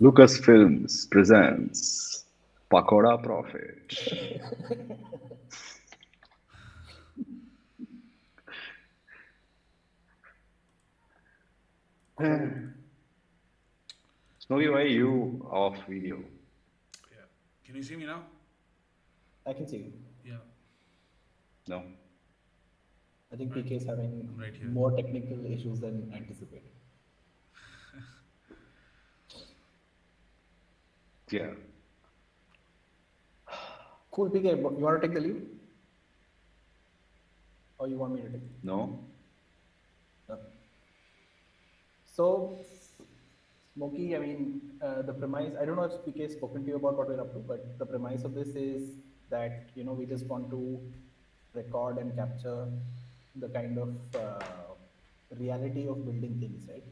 Lucasfilms presents Pakoda Profit. Smokey, why you off video? Yeah. Can you see me now? I can see you. Yeah. No. I think I'm, PK is having I'm right here. more technical issues than anticipated. Yeah. Cool, PK. You want to take the lead? Or you want me to take? No. No. So, Smokey, I mean, the premise, I don't know if PK has spoken to you about what we're up to, but the premise of this is that, we just want to record and capture the kind of reality of building things, right?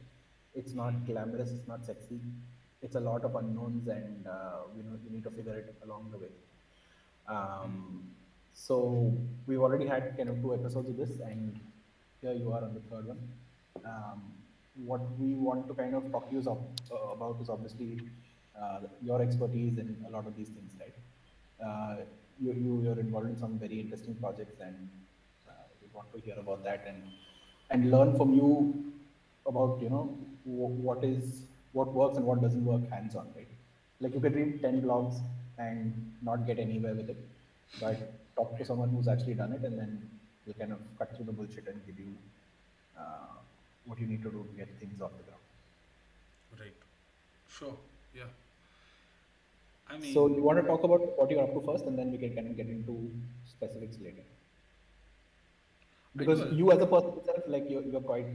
It's not glamorous, it's not sexy. It's a lot of unknowns and, you need to figure it along the way. Um, so we've already had kind of 2 episodes of this, and here you are on the third one. Um, what we want to kind of talk to you about is obviously your expertise in a lot of these things, right? You're involved in some very interesting projects, and we want to hear about that and learn from you about what works and what doesn't work hands on, right? Like you could read 10 blogs and not get anywhere with it, but talk to someone who's actually done it, and then they'll kind of cut through the bullshit and give you uh, what you need to do to get things off the ground. Right. Sure. Yeah. I So mean, you want to talk about what you're up to first, and then we can kind of get into specifics later. I Because do a you as a person itself, like you're quite,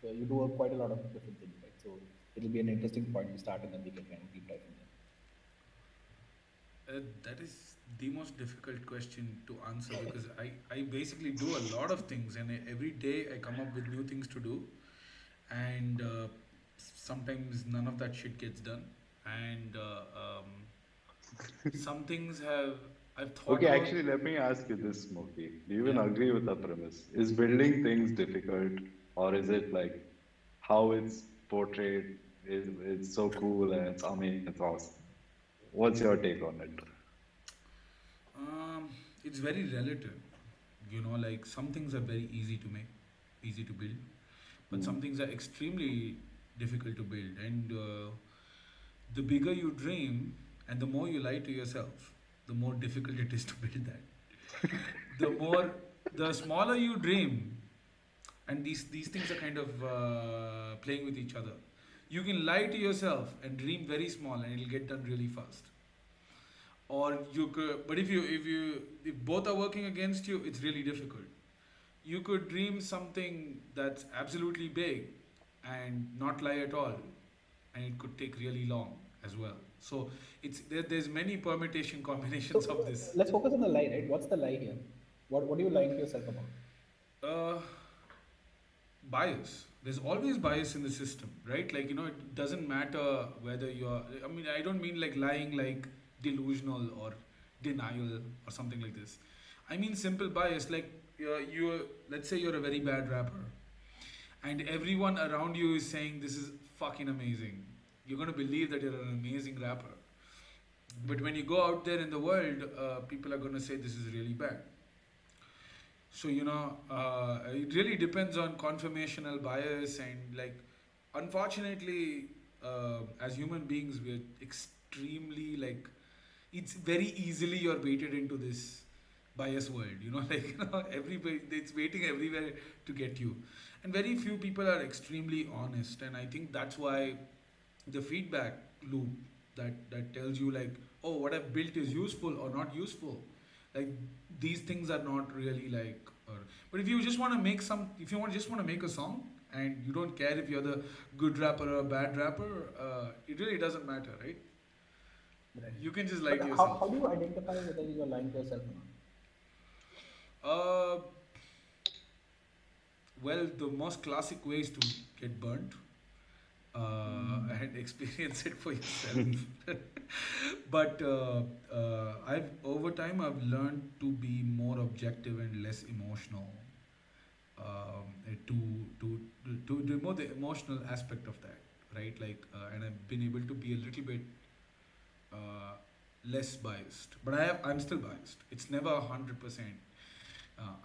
you do quite a lot of different things, right? So it'll be an interesting point to start, and then we can kind of deep dive from there. that is the most difficult question to answer because I basically do a lot of things and every day I come up with new things to do and sometimes none of that shit gets done and some things have I've thought Okay, about. actually, let me ask you this, Smokey. Do you even Yeah. agree with the premise? Is building things difficult, or is it like how it's portrayed? It's so cool and it's amazing, it's awesome. What's your take on it? Um, it's very relative. Like some things are very easy to make, easy to build, but some things are extremely difficult to build. And the bigger you dream and the more you lie to yourself, the more difficult it is to build that. The more, the smaller you dream, and these things are kind of playing with each other. You can lie to yourself and dream very small, and it'll get done really fast. Or you could, but if both are working against you, it's really difficult. You could dream something that's absolutely big and not lie at all, and it could take really long as well. So there's many permutation So combinations of this. let's focus on the lie, right? What's the lie here? What are you lying to yourself about? Uh, Bias. There's always bias in the system, right? Like, it doesn't matter whether you're, I mean, I don't mean like lying like delusional or denial or something like this. I mean simple bias, like let's say you're a very bad rapper and everyone around you is saying this is fucking amazing. You're going to believe that you're an amazing rapper. But when you go out there in the world, people are going to say this is really bad. So it really depends on confirmational bias and like, unfortunately, as human beings, we're extremely like, it's very easily you're baited into this bias world. Like everybody it's waiting everywhere to get you, and very few people are extremely honest. And I think that's why the feedback loop that tells you like, oh, what I've built is useful or not useful, like these things are not really like but if you just want to make some if you want just want to make a song and you don't care if you're the good rapper or a bad rapper, it really doesn't matter, right? Right. You can just lie But to how yourself. do you identify whether you're lying to yourself or not? uh, well, the most classic way is to get burnt and experience it for yourself. But I've over time I've learned to be more objective and less emotional. To remove the emotional aspect of that. right? And I've been able to be a little bit uh, less biased, but I'm still biased. It's never 100%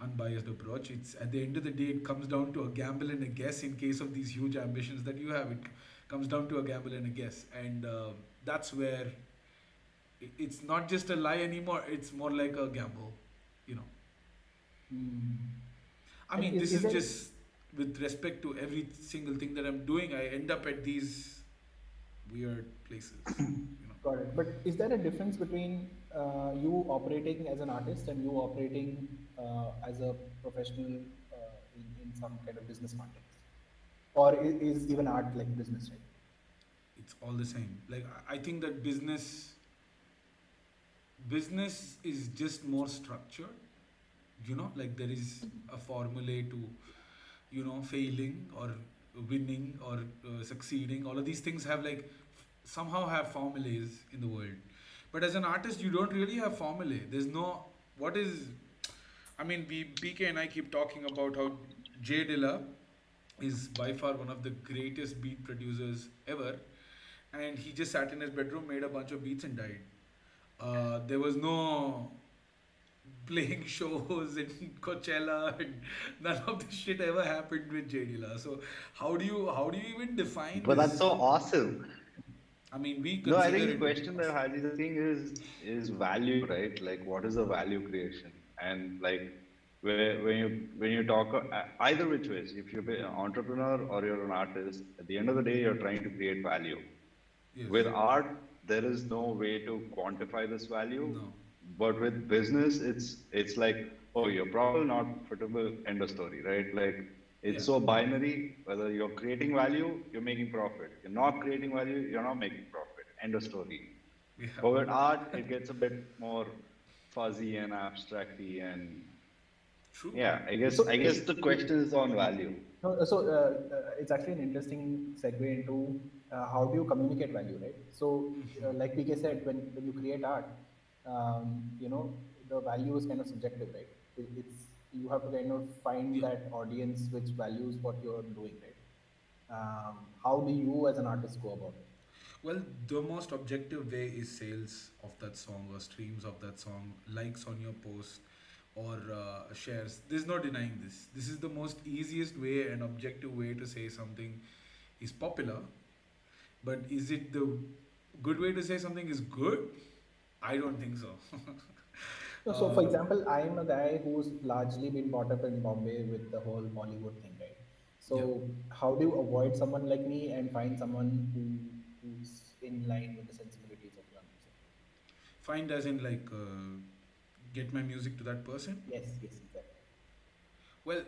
unbiased approach. It's at the end of the day, it comes down to a gamble and a guess. In case of these huge ambitions that you have, it comes down to a gamble and a guess, and that's where it's not just a lie anymore. It's more like a gamble, you know. Mm. I And mean, this is is there just with respect to every single thing that I'm doing. I end up at these weird places, you know. got it? But is there a difference between you operating as an artist and you operating as a professional in some kind of business context? Or is even art like business, right? It's all the same. I think that business is just more structured. You know, like there is a formula to, you know, failing or winning or succeeding. All of these things have somehow have formulas in the world. But as an artist, you don't really have formulae. There's no what is. I mean, we PK and I keep talking about how Jay Dilla is by far one of the greatest beat producers ever, and he just sat in his bedroom, made a bunch of beats, and died. There was no playing shows in Coachella, and none of this shit ever happened with J Dilla. So how do you even define But that's this? so awesome. I mean, we No, I consider think the it question that awesome. Haji is asking is value, right? Like, what is the value creation? And like, when you talk either which ways, if you're an entrepreneur or you're an artist, at the end of the day, you're trying to create value. With Yes. art, there is no way to quantify this value, No. but with business, it's like, oh, you're profitable, not profitable, end of story, right? Like Yeah. it's so binary. Whether you're creating value, you're making profit. You're not creating value, you're not making profit. End of story. Yeah. But with art, it gets a bit more fuzzy and abstracty, and True. yeah, I guess So I guess the question is on value. no, it's actually an interesting segue into how do you communicate value, right? So, like PK said, when you create art, the value is kind of subjective, right? It's you have to kind of find Yeah. that audience which values what you're doing, right? How do you as an artist go about it? Well, the most objective way is sales of that song or streams of that song, likes on your post or shares. There's no denying this. This is the most easiest way and objective way to say something is popular. But is it the good way to say something is good? I don't think so. No, so, for uh, example, I'm a guy who's largely been brought up in Bombay with the whole Bollywood thing, right? yeah. So, how do you avoid someone like me and find someone who's in line with the sensibilities of your music? Find as in get my music to that person. Yes, yes, exactly. Well,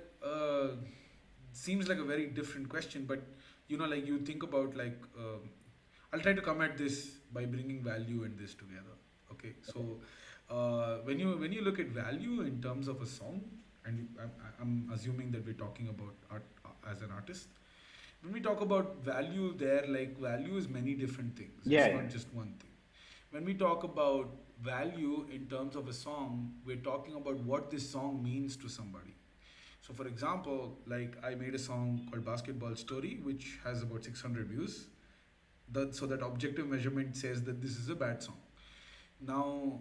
seems like a very different question, but you know, like you think about I'll try to come at this by bringing value and this together. Okay, so Okay. when you look at value in terms of a song, and I'm assuming that we're talking about art as an artist. When we talk about value, there like value is many different things. Yeah, It's yeah. not just one thing. When we talk about value in terms of a song, we're talking about what this song means to somebody. So, for example, like I made a song called Basketball Story, which has about 600 views. So that objective measurement says that this is a bad song. Now,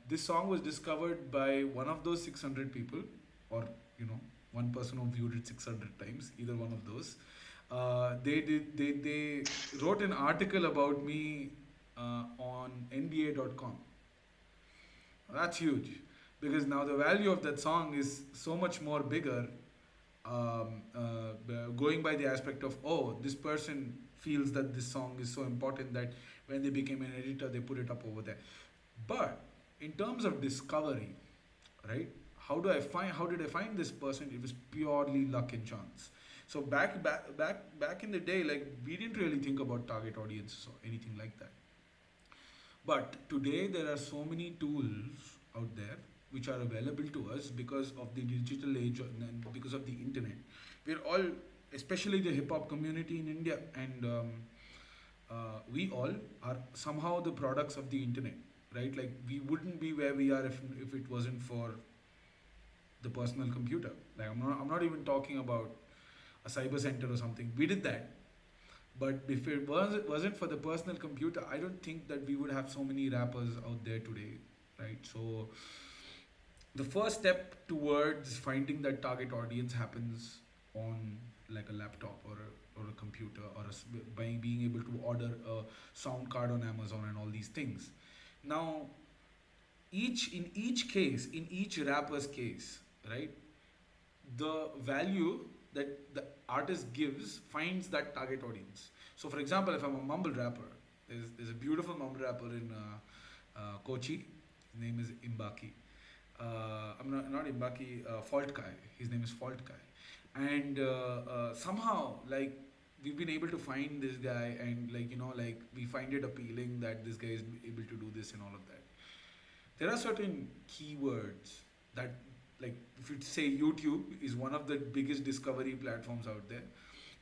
this song was discovered by one of those 600 people, or you know, one person who viewed it 600 times, either one of those. They wrote an article about me on NBA.com. That's huge because now the value of that song is so much more bigger. Going by the aspect of, oh, this person feels that this song is so important that when they became an editor, they put it up over there. But in terms of discovery, right? How did I find this person? It was purely luck and chance. So back in the day, like we didn't really think about target audiences or anything like that. But today there are so many tools out there which are available to us because of the digital age and because of the internet. We're all, especially the hip hop community in India, and we all are somehow the products of the internet, right? Like we wouldn't be where we are if it wasn't for the personal computer. Like I'm not even talking about a cyber center or something. We did that, But if it wasn't for the personal computer, I don't think that we would have so many rappers out there today, right? So the first step towards finding that target audience happens on like a laptop or a computer by being able to order a sound card on Amazon and all these things. Now, in each rapper's case, right, the value that the artist gives finds that target audience. So, for example, if I'm a mumble rapper, there's a beautiful mumble rapper in Kochi. His name is Imbaki. I'm not Imbaki, Fault Kai. His name is Fault Kai. And somehow, like, we've been able to find this guy, and like we find it appealing that this guy is able to do this and all of that. There are certain keywords that, like, if you say YouTube is one of the biggest discovery platforms out there,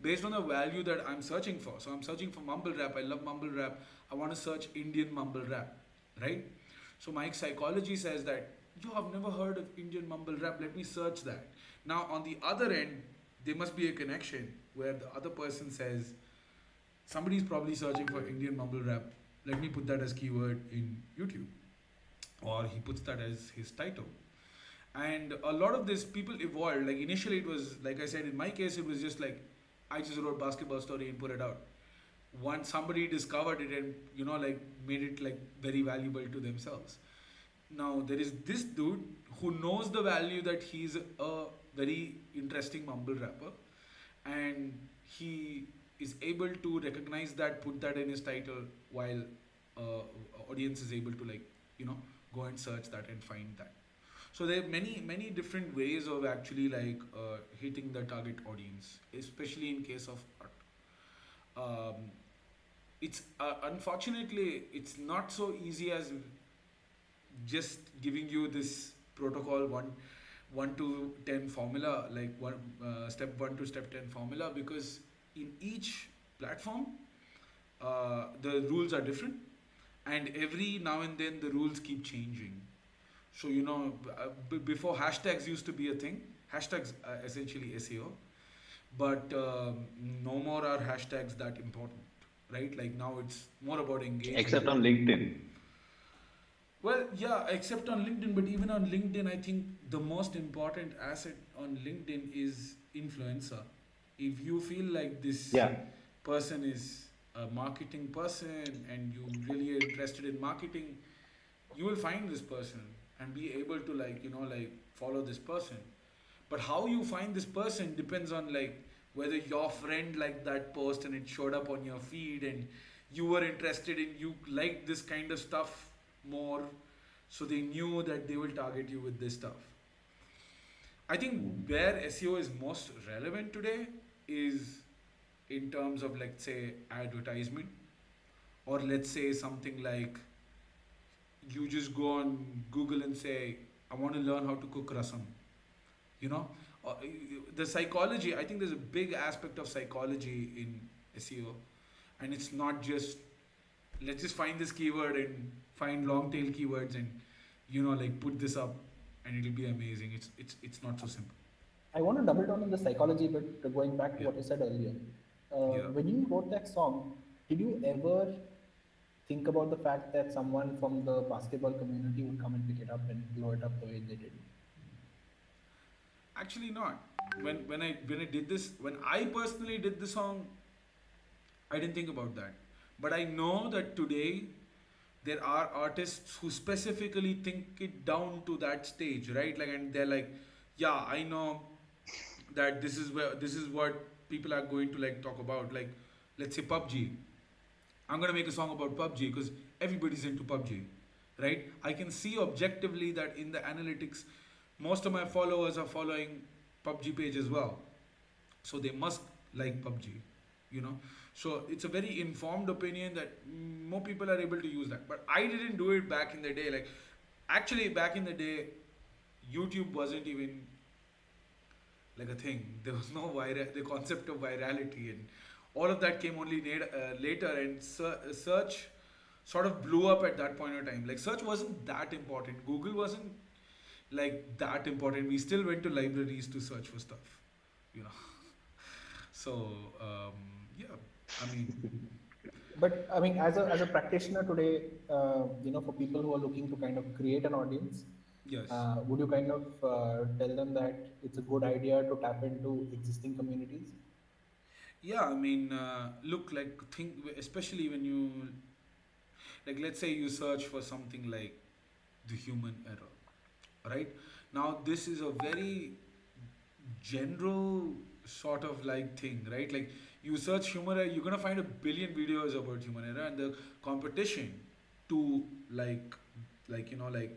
based on the value that I'm searching for. So I'm searching for mumble rap. I love mumble rap. I want to search Indian mumble rap, right? So my psychology says that, yo, I've never heard of Indian mumble rap. Let me search that. Now on the other end, there must be a connection where the other person says, somebody's probably searching for Indian mumble rap. Let me put that as keyword in YouTube. Or he puts that as his title. And a lot of this people evolved. Like initially it was, like I said, in my case, it was just like, I just wrote basketball story and put it out. Once somebody discovered it and, like made it like very valuable to themselves. Now there is this dude who knows the value that he's a very interesting mumble rapper, and he is able to recognize that, put that in his title, while audience is able to go and search that and find that. So there are many different ways of actually hitting the target audience, especially in case of art. It's unfortunately it's not so easy as just giving you this protocol one to 10 formula, like step 1 to step 10 formula, because in each platform the rules are different, and every now and then the rules keep changing. So before, hashtags used to be a thing. Hashtags are essentially SEO, but no more are hashtags that important, right? Like now it's more about Except engagement. on LinkedIn. Well, yeah, except on LinkedIn, but even on LinkedIn, I think the most important asset on LinkedIn is influencer. If you feel like this Yeah. person is a marketing person and you really are interested in marketing, you will find this person and be able to follow this person. But how you find this person depends on whether your friend liked that post and it showed up on your feed and you were interested in, you liked this kind of stuff more, so they knew that they will target you with this stuff. I think where SEO is most relevant today is in terms of, let's say, advertisement, or let's say something like you just go on Google and say, I want to learn how to cook rasam. You know, Uh, the psychology, I think there's a big aspect of psychology in SEO, and it's not just let's just find this keyword and find long tail keywords and put this up and it'll be amazing. It's not so simple. I want to double down on the psychology, but going back to Yeah. what you said earlier, Yeah. when you wrote that song, did you ever think about the fact that someone from the basketball community would come and pick it up and blow it up the way they did? Actually, not. When I did this, when I personally did the song, I didn't think about that. But I know that today there are artists who specifically think it down to that stage, right? And they're like, yeah, I know that this is what people are going to talk about. Like, let's say PUBG. I'm gonna make a song about PUBG because everybody's into PUBG, right? I can see objectively that in the analytics, most of my followers are following PUBG page as well, so they must like PUBG, you know. So it's a very informed opinion that more people are able to use that. But I didn't do it back in the day. Actually, back in the day, YouTube wasn't even a thing. There was no the concept of virality, and all of that came only later. And search sort of blew up at that point in time. Search wasn't that important. Google wasn't that important. We still went to libraries to search for stuff, you know. So yeah. I mean, But I mean, as a practitioner today, for people who are looking to kind of create an audience, yes. would you kind of tell them that it's a good idea to tap into existing communities? Yeah, I mean, look, like, think, especially when you, like, let's say you search for something like the human error, right? Now, this is a very general sort of like thing, right? Like, you search human error, you're gonna find a billion videos about human error, and the competition to like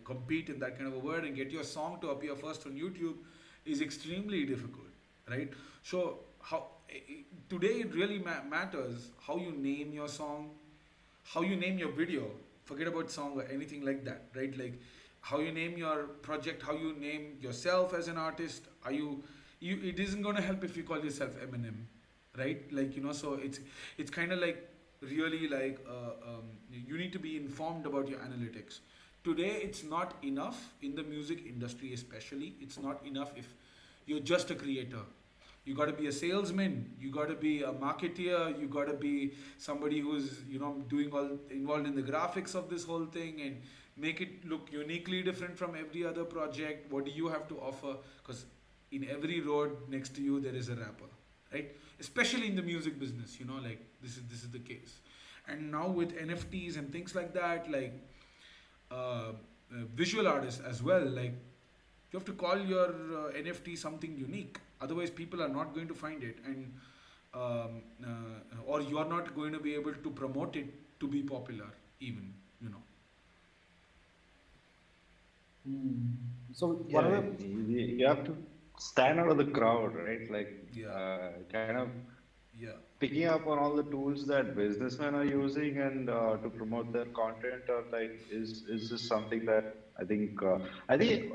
compete in that kind of a word and get your song to appear first on YouTube is extremely difficult, right? So how today it really matters how you name your song, how you name your video. Forget about song or anything like that, right? Like how you name your project, how you name yourself as an artist. Are you? It isn't gonna help if you call yourself Eminem, right? Like so it's kind of like really like you need to be informed about your analytics. Today, it's not enough in the music industry, especially. It's not enough if you're just a creator. You got to be a salesman. You got to be a marketeer. You got to be somebody who's doing all involved in the graphics of this whole thing and make it look uniquely different from every other project. What do you have to offer? Because in every road next to you there is a rapper, right? Especially in the music business, like this is the case. And now with NFTs and things like that, like visual artists as well, like you have to call your NFT something unique. Otherwise, people are not going to find it, and or you are not going to be able to promote it to be popular, even. Hmm. So one Yeah, of the you have to stand out of the crowd, right? Like, Yeah, kind of yeah, picking up on all the tools that businessmen are using and to promote their content, or like is this something that I think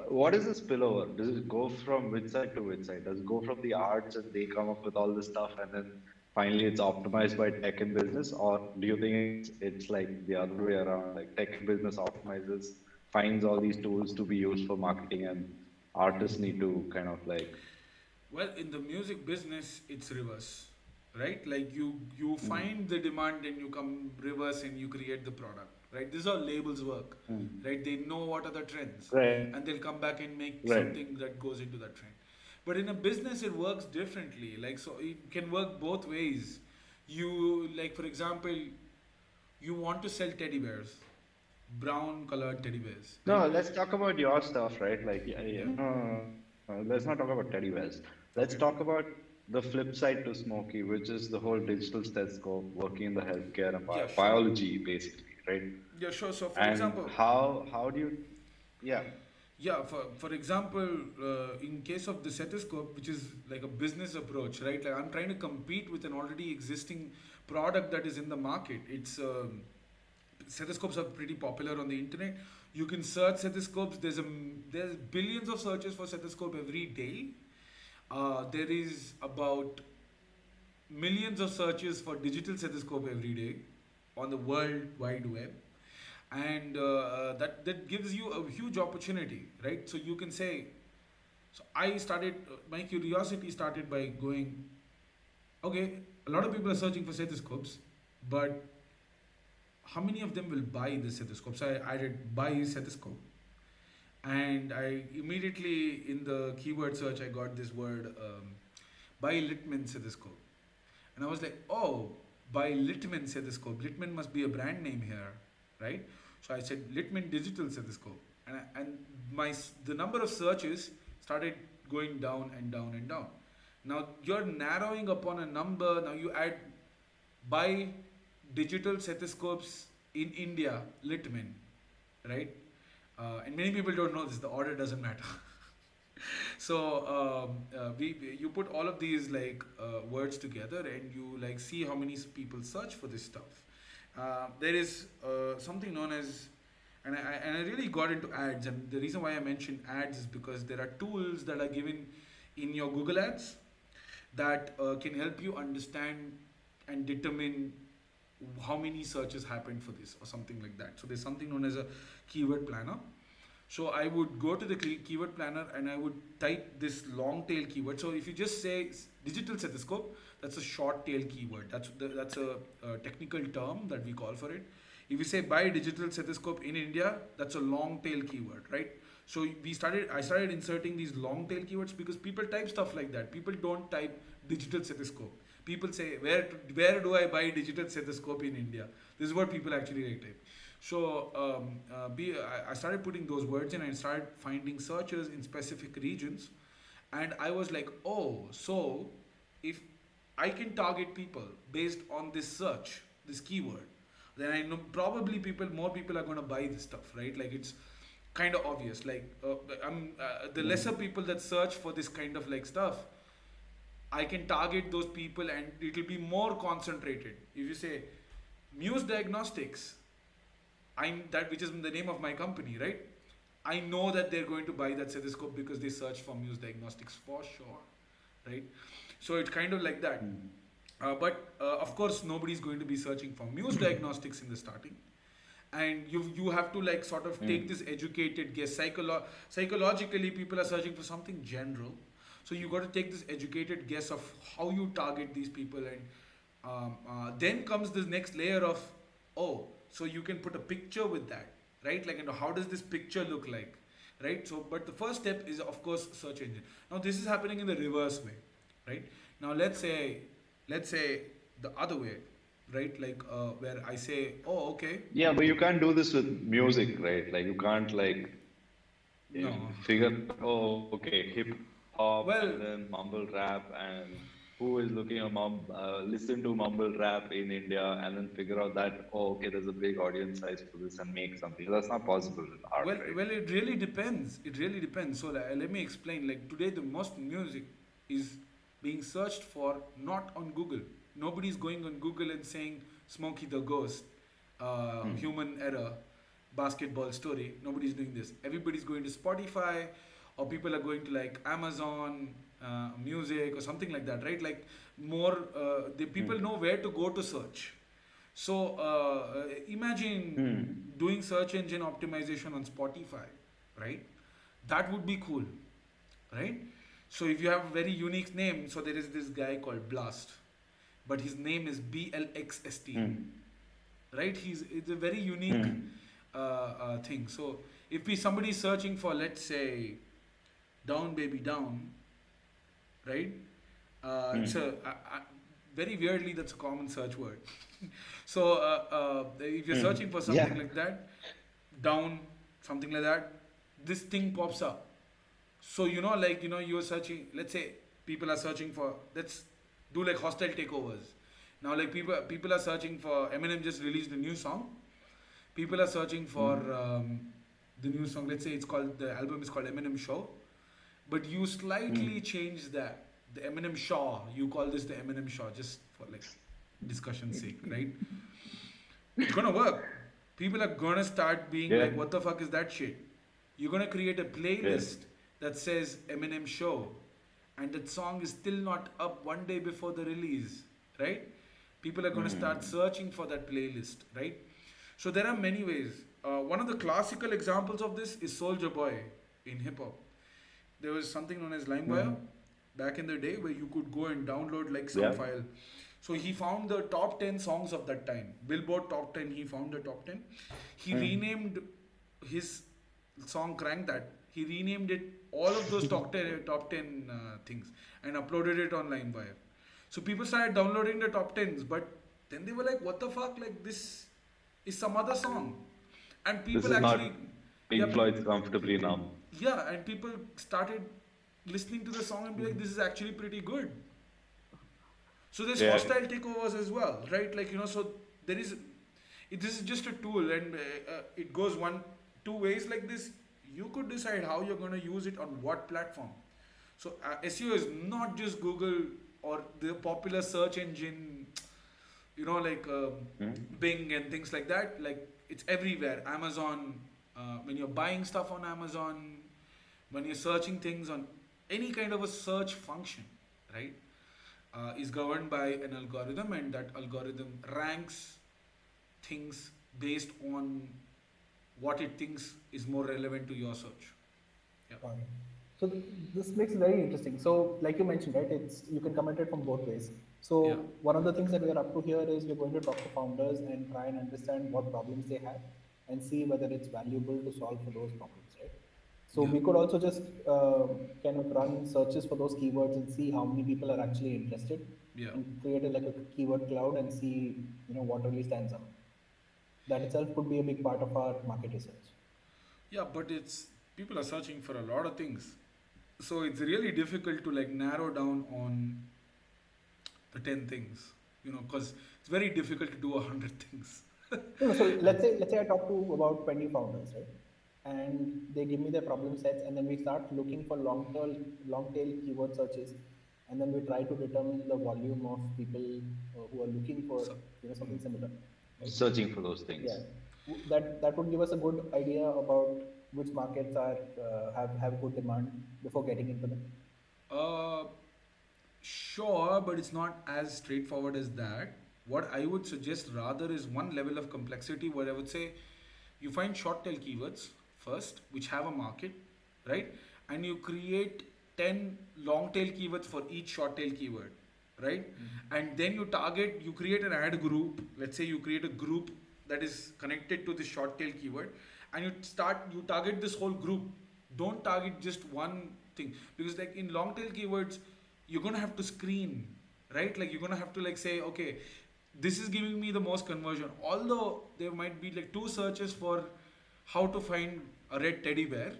what is the spillover? Does it go from which side to which side? Does it go from the arts and they come up with all this stuff and then finally it's optimized by tech and business, or do you think it's like the other way around, like tech and business optimizes, finds all these tools to be used for marketing, and artists need to kind of like well, in the music business, it's reverse, right? Like you mm, find the demand and you come reverse and you create the product, right? This is how labels work, mm, right? They know what are the trends, right, and they'll come back and make right. something that goes into that trend. But in a business, it works differently. Like so, it can work both ways. You like, for example, you want to sell teddy bears, brown colored teddy bears, right? No, let's talk about your stuff, right? Like, yeah, yeah, Yeah. no, let's not talk about teddy bears. Let's talk Okay. about the flip side to Smokey, which is the whole digital stethoscope working in the healthcare and Yeah. Sure. biology, basically, right? Yeah. Sure. So, for And example, how do you, yeah, yeah, for example, in case of the stethoscope, which is like a business approach, right? Like I'm trying to compete with an already existing product that is in the market. It's stethoscopes are pretty popular on the internet. You can search stethoscopes. There's billions of searches for stethoscope every day. There is about millions of searches for digital stethoscope every day on the world wide web, and that gives you a huge opportunity, right? So you can say, so I started my curiosity started by going, okay, a lot of people are searching for stethoscopes, but how many of them will buy the stethoscope? So I added buy stethoscope, and I immediately in the keyword search I got this word, buy Littman stethoscope. And I was like, oh, by Littman stethoscope. Littman must be a brand name here, right? So I said Littman digital stethoscope, and the number of searches started going down and down and down. Now you're narrowing upon a number. Now you add buy digital stethoscopes in India, Littman, right? And many people don't know this. The order doesn't matter. So you put all of these like words together and you like see how many people search for this stuff. There is something known as, and I really got into ads, and the reason why I mentioned ads is because there are tools that are given in your Google ads that can help you understand and determine how many searches happened for this or something like that. So there's something known as a keyword planner. So I would go to the keyword planner and I would type this long tail keyword. So if you just say digital stethoscope, that's a short tail keyword. That's a technical term that we call for it. If you say buy digital stethoscope in India, that's a long tail keyword, right? So I started inserting these long tail keywords because people type stuff like that. People don't type digital stethoscope. People say where do I buy digital stethoscope in India? This is what people actually type. So I started putting those words in and I started finding searches in specific regions. And I was like, oh, so if I can target people based on this search, this keyword, then I know probably more people are going to buy this stuff, right? Like it's kind of obvious. Like the lesser people that search for this kind of like stuff, I can target those people and it will be more concentrated. If you say Muse Diagnostics, which is the name of my company, right? I know that they're going to buy that stethoscope because they search for Muse Diagnostics for sure, right? So it's kind of like that. But of course, nobody's going to be searching for Muse Diagnostics in the starting, and you have to like sort of take this educated guess. Psychologically, people are searching for something general, so you got to take this educated guess of how you target these people, and then comes this next layer of so you can put a picture with that, right? Like, how does this picture look like, right? So, but the first step is of course search engine. Now this is happening in the reverse way, right? Now let's say the other way, right? Like where I say, oh, okay. Yeah, but you can't do this with music, right? Like you can't like No. figure, oh, okay, hip hop Well, and then mumble rap, and who is looking at listen to mumble rap in India, and then figure out that, oh, okay, there's a big audience size for this and make something. That's not possible in art, right? well, it really depends. It really depends. So let me explain. Like today, the most music is being searched for not on Google. Nobody's going on Google and saying Smokey the Ghost, human error, basketball story. Nobody's doing this. Everybody's going to Spotify, or people are going to like Amazon Music or something like that, right? Like more, the people know where to go to search. So imagine doing search engine optimization on Spotify, right? That would be cool, right? So if you have a very unique name, so there is this guy called Blast, but his name is BLXST, right? It's a very unique thing. So if somebody is searching for, let's say, Down Baby Down, right? It's very weirdly that's a common search word. So if you're searching for something like that, down, something like that, this thing pops up. So you're searching. Let's say people are searching for. Let's do like hostile takeovers. Now, like people are searching for. Eminem just released a new song. People are searching for the new song. Let's say the album is called Eminem Show, but you slightly change that. The Eminem Shaw. You call this the Eminem Shaw just for like discussion's sake, right? It's gonna work. People are gonna start being like, "What the fuck is that shit?" You're gonna create a playlist that says Eminem Show, and that song is still not up one day before the release, right? People are going to start searching for that playlist, right? So there are many ways. One of the classical examples of this is Soulja Boy in hip hop. There was something known as LimeWire back in the day where you could go and download like some file. So he found the top 10 songs of that time. Billboard top 10, he found the top 10. He renamed his song Crank That. He renamed it, all of those top 10 things, and uploaded it on LimeWire. So people started downloading the top 10s, but then they were like, what the fuck, like this is some other song. And people this is actually... not Pink Floyd's Comfortably Numb. Yeah, and people started listening to the song and be like, this is actually pretty good. So there's hostile takeovers as well, right? Like, so there is... this is just a tool, and it goes two ways like this. You could decide how you're going to use it on what platform. So SEO is not just Google or the popular search engine, like Bing and things like that. Like it's everywhere. Amazon, when you're buying stuff on Amazon, when you're searching things on any kind of a search function, right, is governed by an algorithm, and that algorithm ranks things based on what it thinks is more relevant to your search. Yeah. Got it. So this makes it very interesting. So, like you mentioned, right, it's you can come at it from both ways. Yeah. So, one of the things that we are up to here is we're going to talk to founders and try and understand what problems they have and see whether it's valuable to solve for those problems, right? So, Yeah. we could also just kind of run searches for those keywords and see how many people are actually interested, Yeah. and create like a keyword cloud and see what really stands out. That itself could be a big part of our market research. Yeah, but it's people are searching for a lot of things. So it's really difficult to like narrow down on the 10 things, because it's very difficult to do 100 things. No, no, so And let's say I talk to about 20 founders, right? And they give me their problem sets, and then we start looking for long tail keyword searches, and then we try to determine the volume of people who are looking for so, something similar, right? Searching for those things. Yeah, that would give us a good idea about which markets are have good demand before getting into them. uh, sure, but it's not as straightforward as that. What I would suggest rather is one level of complexity where I would say you find short tail keywords first, which have a market, right? And you create 10 long tail keywords for each short tail keyword, right? And then you create an ad group. Let's say you create a group that is connected to this short tail keyword, and you target this whole group. Don't target just one thing, because like in long tail keywords, you're gonna have to screen, right? Like you're gonna have to like say, okay, this is giving me the most conversion. Although there might be like two searches for how to find a red teddy bear,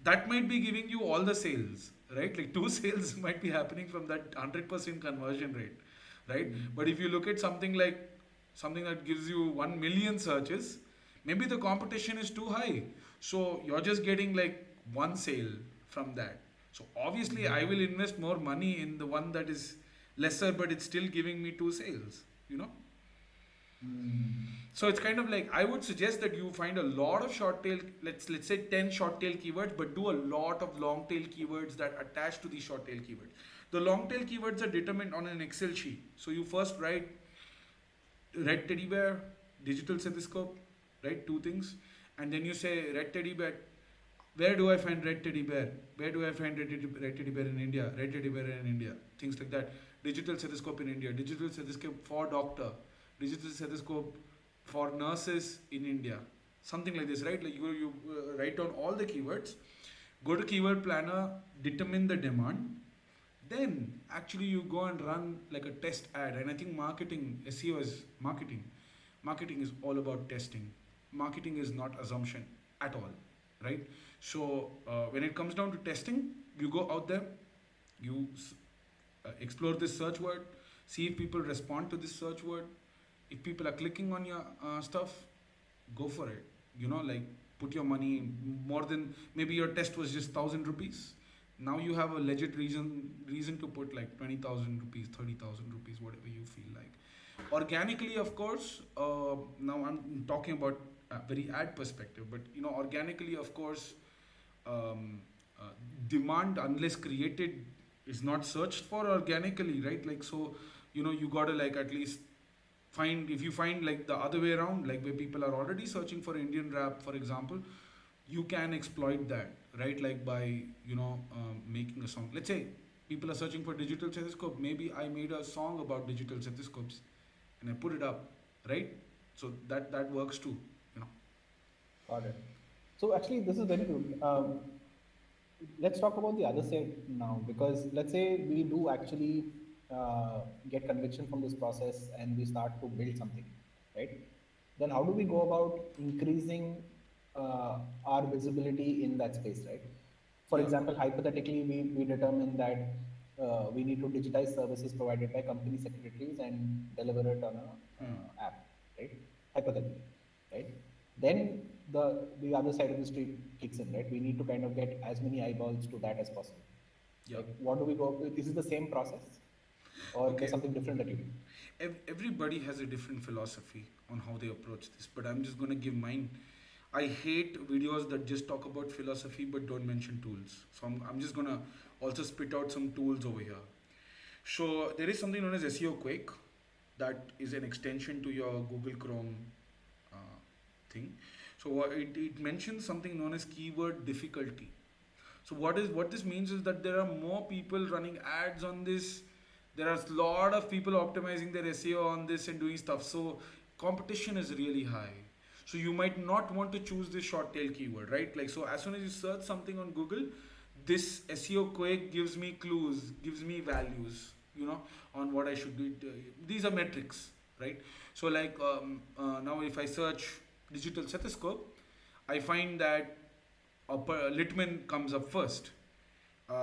that might be giving you all the sales, right? Like two sales might be happening from that 100% conversion rate, right? But if you look at something that gives you 1 million searches, maybe the competition is too high. So you're just getting like one sale from that. So obviously I will invest more money in the one that is lesser, but it's still giving me two sales, you know? Mm. So it's kind of like I would suggest that you find a lot of short tail, let's say 10 short tail keywords, but do a lot of long tail keywords that attach to these short tail keywords. The long tail keywords are determined on an Excel sheet. So you first write red teddy bear, digital stethoscope, right? Two things. And then you say red teddy bear. Where do I find red teddy bear? Where do I find red teddy bear in India? Red teddy bear in India. Things like that. Digital stethoscope in India. Digital stethoscope for doctor. Digital stethoscope for nurses in India. Something like this, right? Like you write down all the keywords. Go to keyword planner. Determine the demand. Then actually you go and run like a test ad. And I think marketing, SEO is marketing. Marketing is all about testing. Marketing is not assumption at all, right? So when it comes down to testing, you go out there, you explore this search word, see if people respond to this search word. If people are clicking on your stuff, go for it. Like put your money more than maybe your test was just 1,000 rupees. Now you have a legit reason to put like 20,000 rupees, 30,000 rupees, whatever you feel like. Organically, of course. Now I'm talking about a very ad perspective, but organically, of course, um, uh, demand unless created is not searched for organically, right? Like so, you gotta like at least find if you find like the other way around, like where people are already searching for Indian rap, for example, you can exploit that, right? Like by making a song. Let's say people are searching for digital stethoscope. Maybe I made a song about digital stethoscopes and I put it up, right? So that works too, you know. Got it. So actually, this is very good. Let's talk about the other side now, because let's say we do actually get conviction from this process and we start to build something, right? Then how do we go about increasing our visibility in that space, right? For Yeah. example, hypothetically, we determine that we need to digitize services provided by company secretaries and deliver it on a Hmm. app, right? Hypothetically, right? Then the other side of the street kicks in, right? We need to kind of get as many eyeballs to that as possible. Yeah. Like, what do we go? Is it the same process, or there's Okay. something different that you do? Everybody has a different philosophy on how they approach this, but I'm just gonna give mine. I hate videos that just talk about philosophy but don't mention tools. So I'm just gonna also spit out some tools over here. So there is something known as SEO Quake, that is an extension to your Google Chrome uh, thing. So it mentions something known as keyword difficulty. So what this means is that there are more people running ads on this. There are a lot of people optimizing their SEO on this and doing stuff. So competition is really high. So you might not want to choose this short tail keyword, right? Like, so as soon as you search something on Google, this SEO quake gives me clues, gives me values, on what I should do. These are metrics, right? So like now if I search digital stethoscope, I find that Litman comes up first.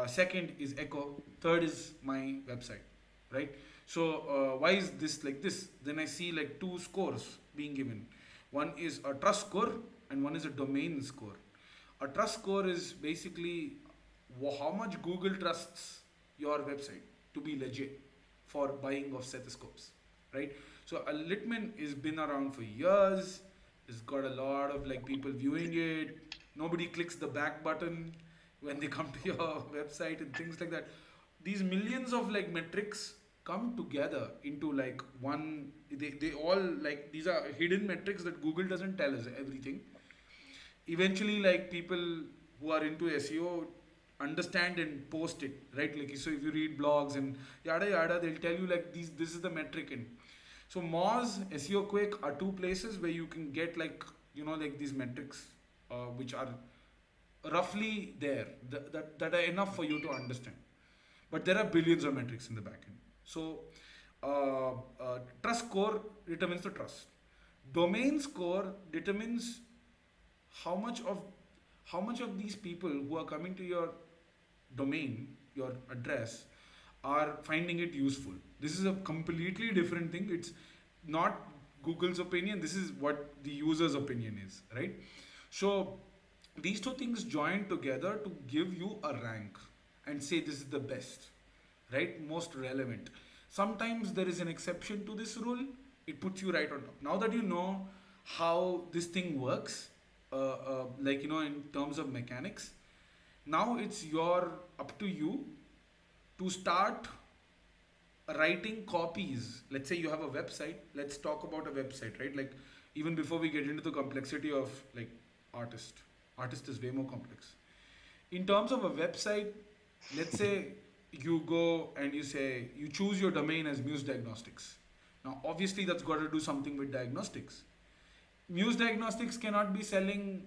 Second is Echo. Third is my website, right? So why is this like this? Then I see like two scores being given. One is a trust score and one is a domain score. A trust score is basically how much Google trusts your website to be legit for buying of stethoscopes, right? So a Litman has been around for years. It's got a lot of like people viewing it. Nobody clicks the back button when they come to your website and things like that. These millions of like metrics come together into like one. They all like, these are hidden metrics that Google doesn't tell us everything. Eventually, like people who are into SEO understand and post it, right? Like, so if you read blogs and yada yada, they'll tell you like this is the metric. And so Moz, SEO Quake are two places where you can get like like these metrics, which are roughly there, that are enough for you to understand. But there are billions of metrics in the backend. So trust score determines the trust. Domain score determines how much of these people who are coming to your domain, your address, are finding it useful. This is a completely different thing. It's not Google's opinion. This is what the user's opinion is, right? So these two things join together to give you a rank and say this is the best, right? Most relevant. Sometimes there is an exception to this rule. It puts you right on top. Now that you know how this thing works, in terms of mechanics, now it's up to you to start writing copies. Let's say you have a website. Let's talk about a website, right? Like, even before we get into the complexity of like artist is way more complex. In terms of a website, let's say you go and you choose your domain as Muse Diagnostics. Now obviously that's got to do something with diagnostics. Muse Diagnostics cannot be selling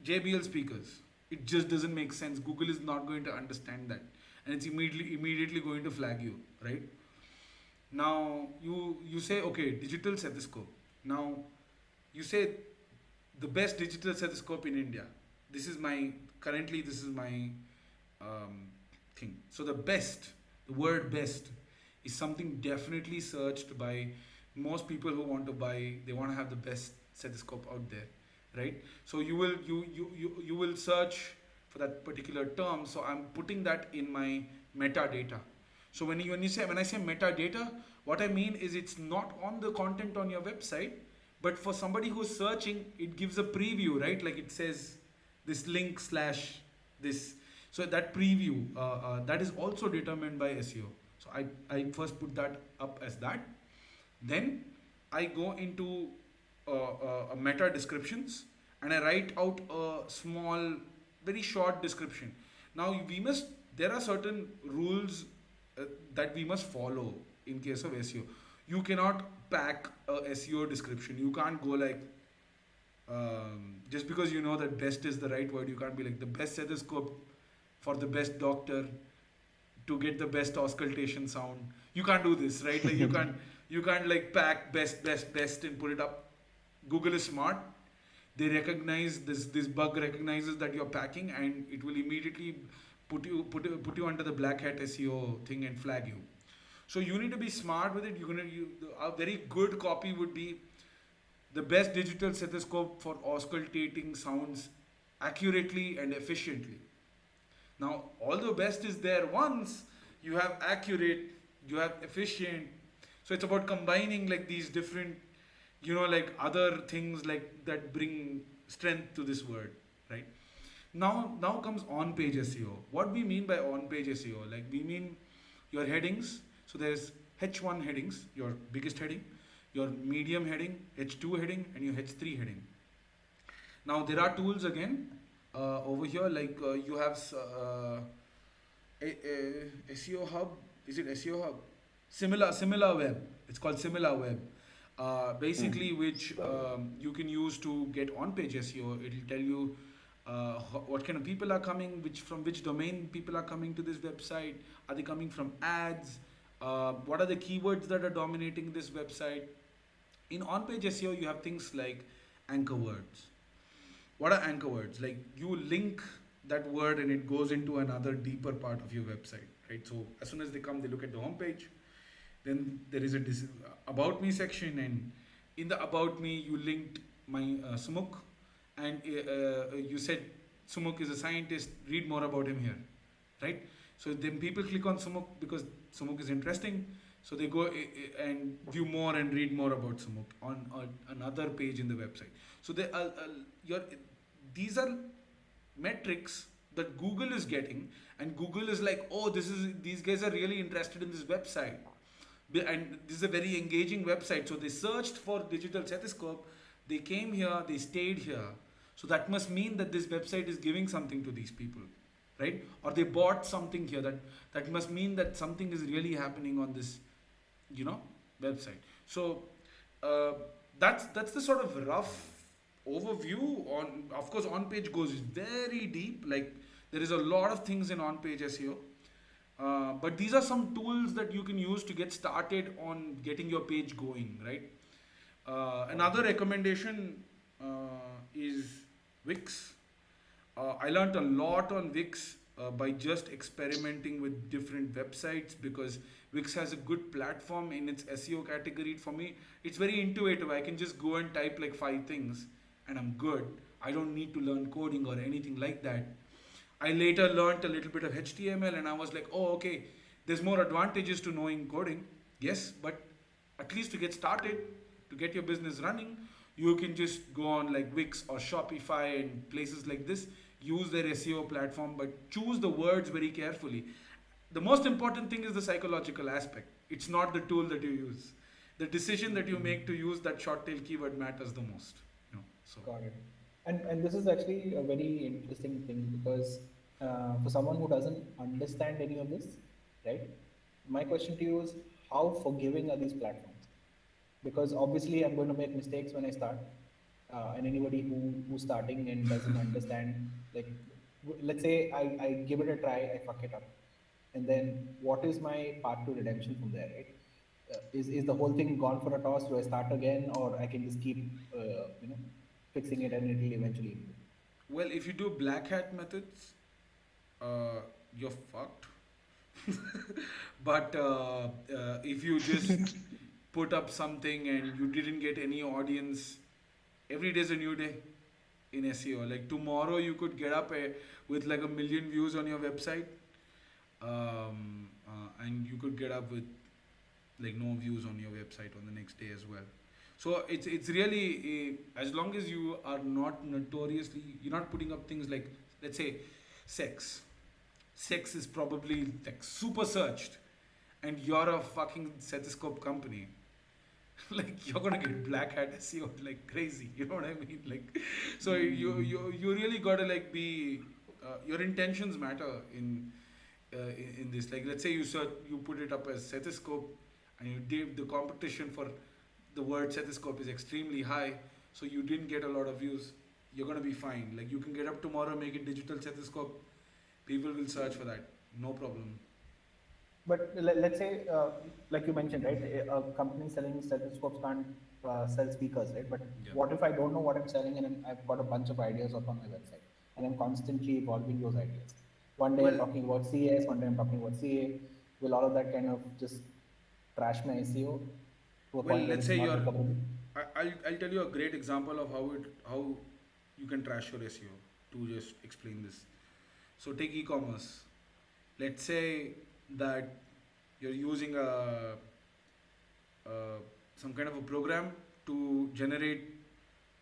JBL speakers. It just doesn't make sense. Google is not going to understand that, and it's immediately going to flag you, right? Now you say, okay, digital stethoscope. Now you say the best digital stethoscope in India. This is my thing. So the word best is something definitely searched by most people who want to buy. They want to have the best stethoscope out there, right? So you will search for that particular term. So I'm putting that in my metadata. So when I say metadata, what I mean is it's not on the content on your website, but for somebody who's searching, it gives a preview, right? Like it says this link / this. So that preview, that is also determined by SEO. So I first put that up as that. Then I go into a meta descriptions and I write out a small, very short description. Now there are certain rules that we must follow in case of SEO. You cannot pack a SEO description. You can't go like, just because you know that best is the right word, you can't be like the best stethoscope for the best doctor to get the best auscultation sound. You can't do this, right? Like you can't like pack best and put it up. Google is smart. They recognize this bug recognizes that you're packing, and it will immediately put you under the black hat SEO thing and flag you. So you need to be smart with it. A very good copy would be the best digital stethoscope for auscultating sounds accurately and efficiently. Now, although best is there once, you have accurate, you have efficient. So it's about combining like these different, like other things like that bring strength to this word, right? Now comes on-page SEO. What we mean by on-page SEO, like we mean your headings. So there's H1 headings, your biggest heading, your medium heading, H2 heading, and your H3 heading. Now there are tools again over here, like you have SEO Hub. Is it SEO Hub? Similar Web. It's called Similar Web. Basically, which you can use to get on-page SEO. It'll tell you what kind of people are coming, which domain people are coming to this website. Are they coming from ads? What are the keywords that are dominating this website? In on-page SEO, you have things like anchor words. What are anchor words? Like you link that word and it goes into another deeper part of your website, right? So as soon as they come, they look at the homepage. Then there is a about me section, and in the about me, you linked my Sumuk, and you said Sumuk is a scientist. Read more about him here, right? So then people click on Sumuk because Sumuk is interesting. So they go and view more and read more about Sumuk on another page in the website. So they your these are metrics that Google is getting, and Google is like, oh, these guys are really interested in this website, and this is a very engaging website. So they searched for digital stethoscope, they came here, they stayed here. So that must mean that this website is giving something to these people, right? Or they bought something here. That must mean that something is really happening on this, website. So that's the sort of rough overview. On, of course, on page goes very deep. Like there is a lot of things in on page SEO. But these are some tools that you can use to get started on getting your page going, right? Another recommendation is Wix. I learned a lot on Wix by just experimenting with different websites, because Wix has a good platform in its SEO category. For me, it's very intuitive. I can just go and type like 5 things and I'm good. I don't need to learn coding or anything like that. I later learned a little bit of HTML and I was like, oh, okay, there's more advantages to knowing coding. Yes, but at least to get started, to get your business running, you can just go on like Wix or Shopify and places like this, use their SEO platform, but choose the words very carefully. The most important thing is the psychological aspect. It's not the tool that you use. The decision that you make to use that short tail keyword matters the most. So. Got it. And this is actually a very interesting thing, because for someone who doesn't understand any of this, right? My question to you is, how forgiving are these platforms? Because obviously I'm going to make mistakes when I start, and anybody who's starting and doesn't understand, like, let's say I give it a try, I fuck it up, and then what is my path to redemption from there, right? Is the whole thing gone for a toss? Do I start again, or I can just keep fixing it and it will eventually improve? Well, if you do black hat methods, you're fucked. But if you just put up something and you didn't get any audience, every day is a new day in SEO. Like tomorrow you could get up with like 1 million views on your website, and you could get up with like no views on your website on the next day as well. So it's really as long as you are not you're not putting up things like, let's say, sex. Sex is probably like super searched, and you're a fucking stethoscope company. Like you're gonna get black hat SEO like crazy. You know what I mean? Like, so you really gotta like be your intentions matter in this. Like, let's say you put it up as stethoscope, and you did the competition for the word stethoscope is extremely high, so you didn't get a lot of views. You're gonna be fine. Like you can get up tomorrow, make it digital stethoscope. People will search for that. No problem. But let's say, like you mentioned, right? A company selling stethoscopes can't sell speakers, right? But Yeah. what if I don't know what I'm selling and I've got a bunch of ideas up on my website and I'm constantly evolving those ideas? One day I'm Well, talking about CS, one day I'm talking about CA. Will all of that kind of just trash my SEO to a well, point where let's it's say not recoverable? I'll tell you a great example of how you can trash your SEO to just explain this. So take e-commerce. Let's say that you're using some kind of a program to generate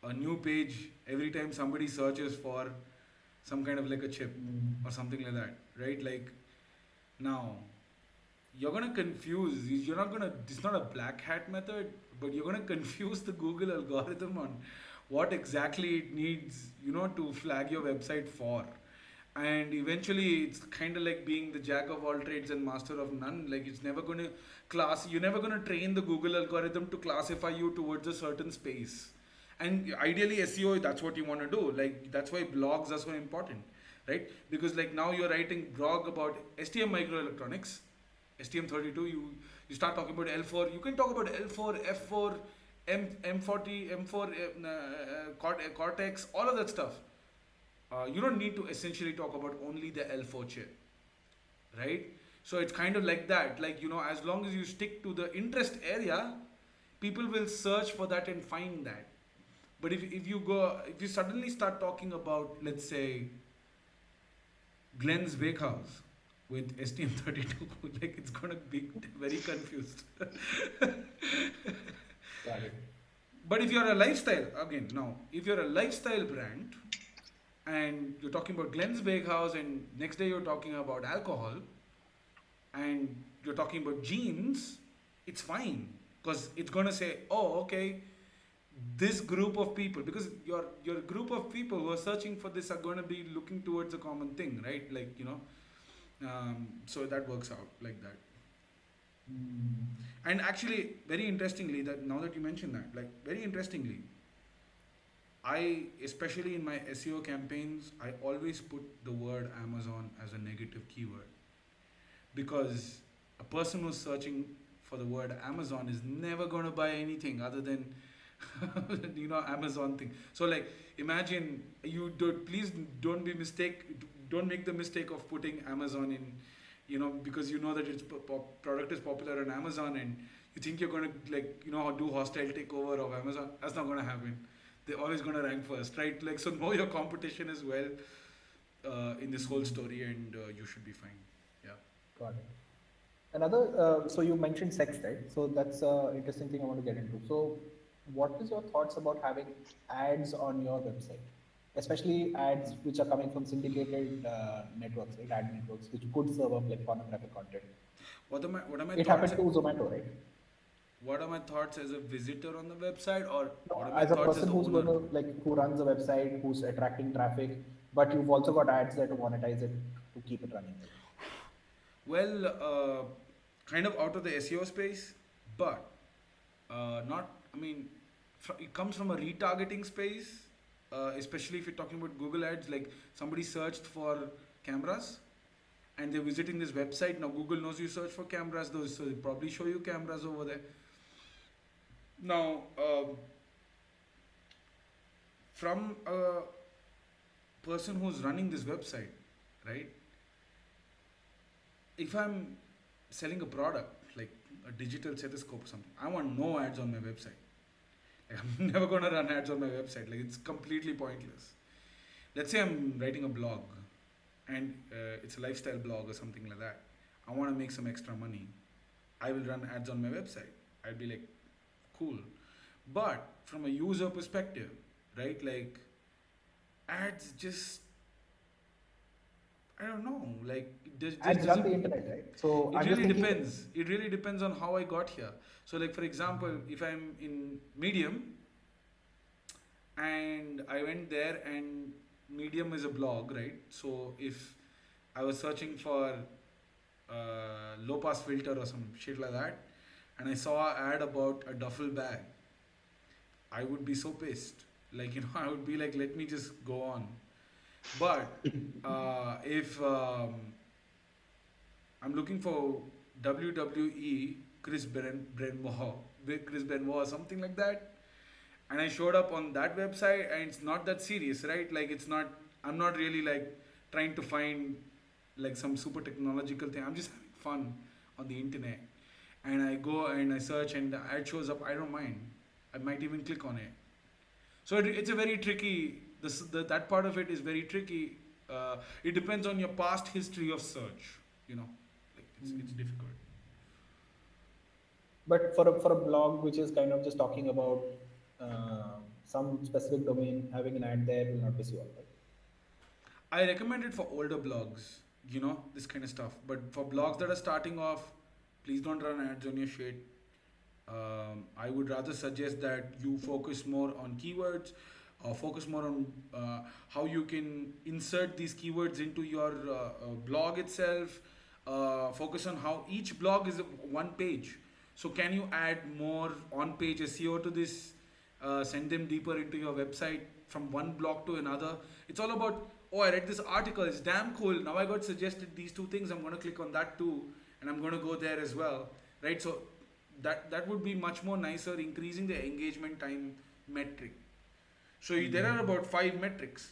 a new page every time somebody searches for some kind of like a chip or something like that, right? Like now you're gonna confuse. It's not a black hat method, but you're gonna confuse the Google algorithm on what exactly it needs, to flag your website for. And eventually, it's kind of like being the jack of all trades and master of none. Like, it's never going to you're never going to train the Google algorithm to classify you towards a certain space. And ideally, SEO, that's what you want to do. Like, that's why blogs are so important, right? Because like now you're writing blog about STM microelectronics, STM32. You start talking about L4. You can talk about L4, F4, M40, M4, Cortex, all of that stuff. You don't need to essentially talk about only the L4 chip, right? So it's kind of like that. Like, as long as you stick to the interest area, people will search for that and find that. But if you suddenly start talking about, let's say, Glenn's Bakehouse with STM32, like, it's gonna be very confused. Got it. But if you're a lifestyle, again, now, if you're a lifestyle brand and you're talking about Glenn's Bakehouse and next day you're talking about alcohol and you're talking about jeans, it's fine. Because it's going to say, oh, okay, this group of people, because your group of people who are searching for this are going to be looking towards a common thing, right? Like, so that works out like that. And actually, very interestingly, that now that you mention that, like, very interestingly, I, especially in my SEO campaigns, I always put the word Amazon as a negative keyword, because a person who's searching for the word Amazon is never going to buy anything other than Amazon thing. So like, imagine please don't make the mistake of putting Amazon in, because that its product is popular on Amazon and you think you're going to, like, do hostile takeover of Amazon. That's not going to happen. They're always going to rank first, right? Like, so know your competition as well in this whole story, and you should be fine. Yeah. Got it. Another, so you mentioned sex, right? So that's an interesting thing I want to get into. So what is your thoughts about having ads on your website? Especially ads which are coming from syndicated networks, right? Ad networks, which could serve up like pornographic content. What are my It thoughts? happened to Zomato, right? What are my thoughts as a visitor on the website, or No, what are my as a thoughts person as who's the going owner? to, like, who runs a website, who's attracting traffic, but you've also got ads that monetize it to keep it running. Well, kind of out of the SEO space, but not. I mean, it comes from a retargeting space, especially if you're talking about Google ads. Like, somebody searched for cameras, and they're visiting this website. Now Google knows you search for cameras, though, so they probably show you cameras over there. Now, from a person who's running this website, right? If I'm selling a product like a digital stethoscope or something, I want no ads on my website. Like, I'm never gonna run ads on my website. Like, it's completely pointless. Let's say I'm writing a blog, and it's a lifestyle blog or something like that. I want to make some extra money. I will run ads on my website. I'd be like, cool. But from a user perspective, right? Like, ads just, I don't know. Like, Ads run the internet, right? So it I'm just really thinking, depends. It really depends on how I got here. So, like, for example, if I'm in Medium and I went there, and Medium is a blog, right? So if I was searching for low pass filter or some shit like that, and I saw an ad about a duffel bag, I would be so pissed. Like, I would be like, let me just go on. But if I'm looking for WWE Chris Benoit or something like that, and I showed up on that website, and it's not that serious, right? Like, I'm not really like trying to find like some super technological thing. I'm just having fun on the internet, and I go and I search, and the ad shows up. I don't mind. I might even click on it. So it's a very tricky. That part of it is very tricky. It depends on your past history of search. Like, it's difficult. but for a blog which is kind of just talking about some specific domain, having an ad there will not piss you off, right? I recommend it for older blogs, this kind of stuff. But for blogs that are starting off, please don't run ads on your shit. I would rather suggest that you focus more on keywords. Focus more on how you can insert these keywords into your blog itself. Focus on how each blog is one page. So can you add more on-page SEO to this? Send them deeper into your website from one blog to another. It's all about, oh, I read this article, it's damn cool. Now I got suggested these two things. I'm going to click on that too, and I'm going to go there as well, right? So that would be much more nicer, increasing the engagement time metric. So there are about 5 metrics,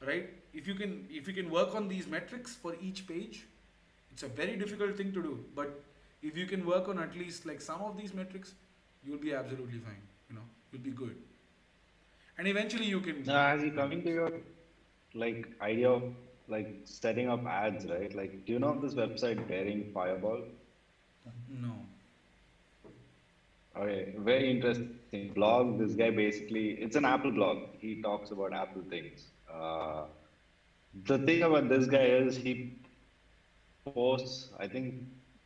right? If you can work on these metrics for each page, it's a very difficult thing to do. But if you can work on at least like some of these metrics, you'll be absolutely fine. You'll be good. And eventually you can Now, as you run coming to ads. your like idea of like setting up ads, right? Like, do you know of this website Daring Fireball? No. Okay, very interesting blog. This guy basically, it's an Apple blog. He talks about Apple things. The thing about this guy is he posts, I think,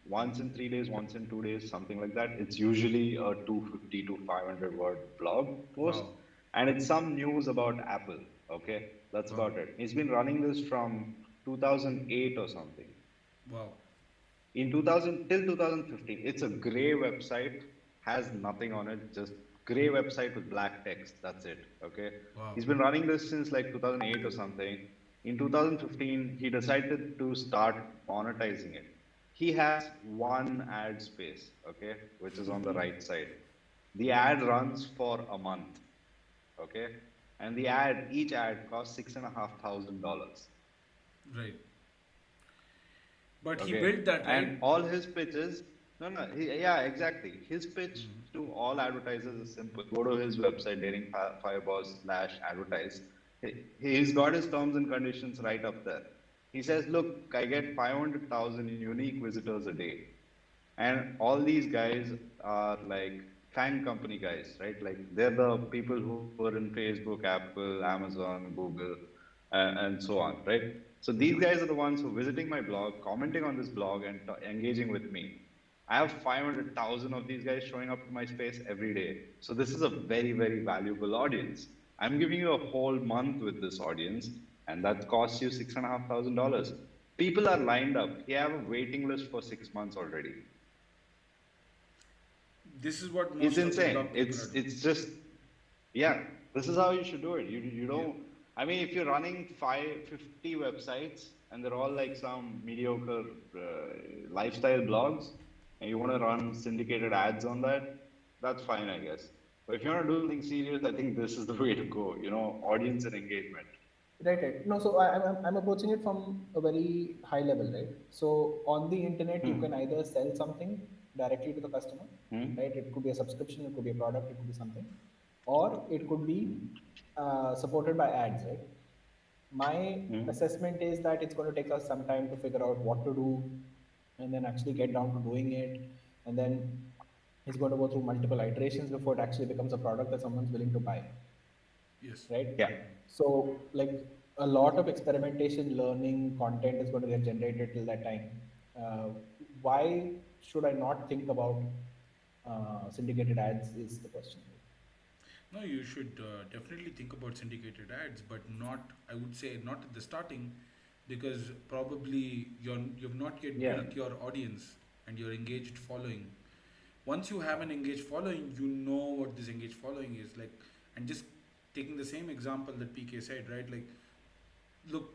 once in 3 days, once in 2 days, something like that. It's usually a 250 to 500 word blog post, Wow. and it's some news about Apple. Okay, that's Wow. about it. He's been running this from 2008 or something. Wow. In 2000 till 2015, it's a gray website, has nothing on it, just gray website with black text. That's it. Okay. Wow. He's been running this since like 2008 or something. In 2015, he decided to start monetizing it. He has one ad space, okay, which is on the right side. The ad runs for a month, okay, and each ad costs $6,500. Right. But he Okay, built that, right? and all his pitches, no, no, yeah, exactly. His pitch to all advertisers is simple. Go to his website, Daring Fireball slash advertise. He's got his terms and conditions right up there. He says, look, I get 500,000 unique visitors a day. And all these guys are like FANG company guys, right? Like they're the people who are in Facebook, Apple, Amazon, Google, and so on, right? So these guys are the ones who are visiting my blog, commenting on this blog, and engaging with me. I have 500,000 of these guys showing up to my space every day. So this is a very, very valuable audience. I'm giving you a whole month with this audience, and that costs you $6,500. People are lined up. You have a waiting list for 6 months already. This is what It's most of the insane. blog people are It's doing. just yeah. This is how you should do it. You Yeah. don't. I mean, if you're running 550 websites and they're all like some mediocre lifestyle blogs, and you want to run syndicated ads on that, that's fine, I guess. But if you want to do something serious, I think this is the way to go. Audience and engagement. Right, right. No, so I'm approaching it from a very high level, right? So on the internet, you can Hmm. either sell something directly to the customer, Hmm. right? It could be a subscription, it could be a product, it could be something, or it could be supported by ads, right? My Hmm. assessment is that it's going to take us some time to figure out what to do and then actually get down to doing it. And then it's going to go through multiple iterations before it actually becomes a product that someone's willing to buy, Yes. right? Yeah. So, like a lot of experimentation, learning, content is going to get generated till that time. Uh, why should I not think about syndicated ads? Is the question. No, you should definitely think about syndicated ads, but not, I would say, not at the starting, because probably you've not yet Yeah. built your audience and your engaged following. Once you have an engaged following, you know what this engaged following is like. And just taking the same example that PK said, right? Like, look,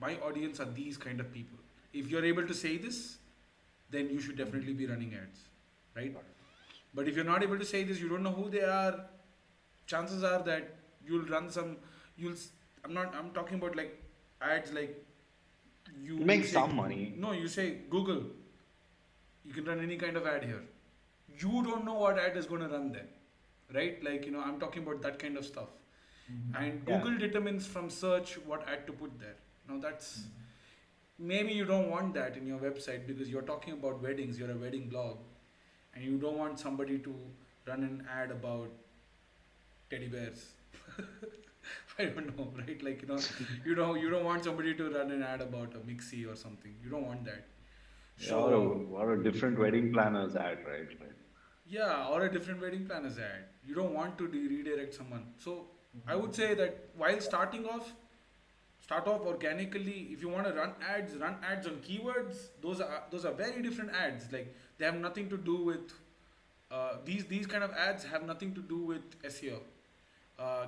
my audience are these kind of people. If you're able to say this, then you should definitely be running ads, right? But if you're not able to say this, you don't know who they are, chances are that you'll run some, you'll, I'm talking about like ads like You you make say, some money. no, you say Google, you can run any kind of ad here. You don't know what ad is going to run there, right? Like, I'm talking about that kind of stuff. And Yeah. Google determines from search what ad to put there. Now, that's maybe you don't want that in your website because you're talking about weddings, you're a wedding blog, and you don't want somebody to run an ad about teddy bears. I don't know, right? Like, you don't want somebody to run an ad about a mixie or something. You don't want that. Yeah, or a, So, or a different wedding planners ad, right? yeah, or a different wedding planner's ad. You don't want to redirect someone. So I would say that while start off organically. If you want to run ads on keywords. Those are very different ads. Like they have nothing to do with these kind of ads have nothing to do with SEO.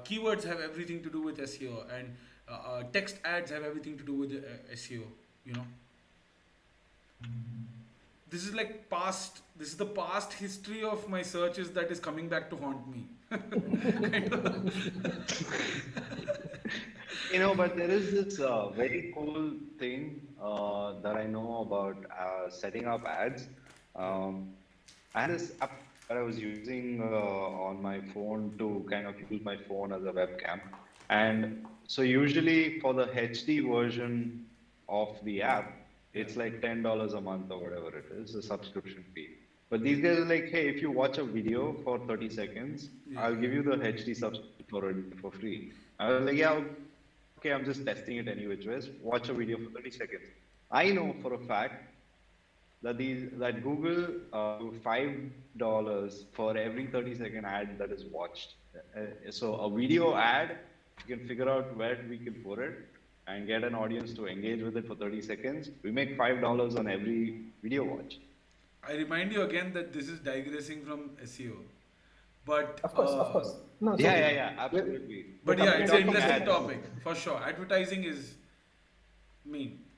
Keywords have everything to do with SEO, and text ads have everything to do with SEO. You know, this is like past. This is the past history of my searches that is coming back to haunt me. Kind of. But there is this very cool thing that I know about setting up ads. I had this app that I was using on my phone to kind of use my phone as a webcam. And so usually for the HD version of the app, Yeah. it's like $10 a month or whatever it is, a subscription fee. But these guys are like, hey, if you watch a video for 30 seconds, Yeah. I'll give you the HD subscription for free. I was like, yeah, okay, I'm just testing it any which ways. Watch a video for 30 seconds. I know for a fact that Google you $5 for every 30-second ad that is watched. So a video ad, you can figure out where we can put it and get an audience to engage with it for 30 seconds. We make $5 on every video watch. I remind you again that this is digressing from SEO, but Of course. No, it's Yeah, okay. yeah, yeah, absolutely. but We're yeah, coming it's back an to interesting Ads. topic for sure. Advertising is,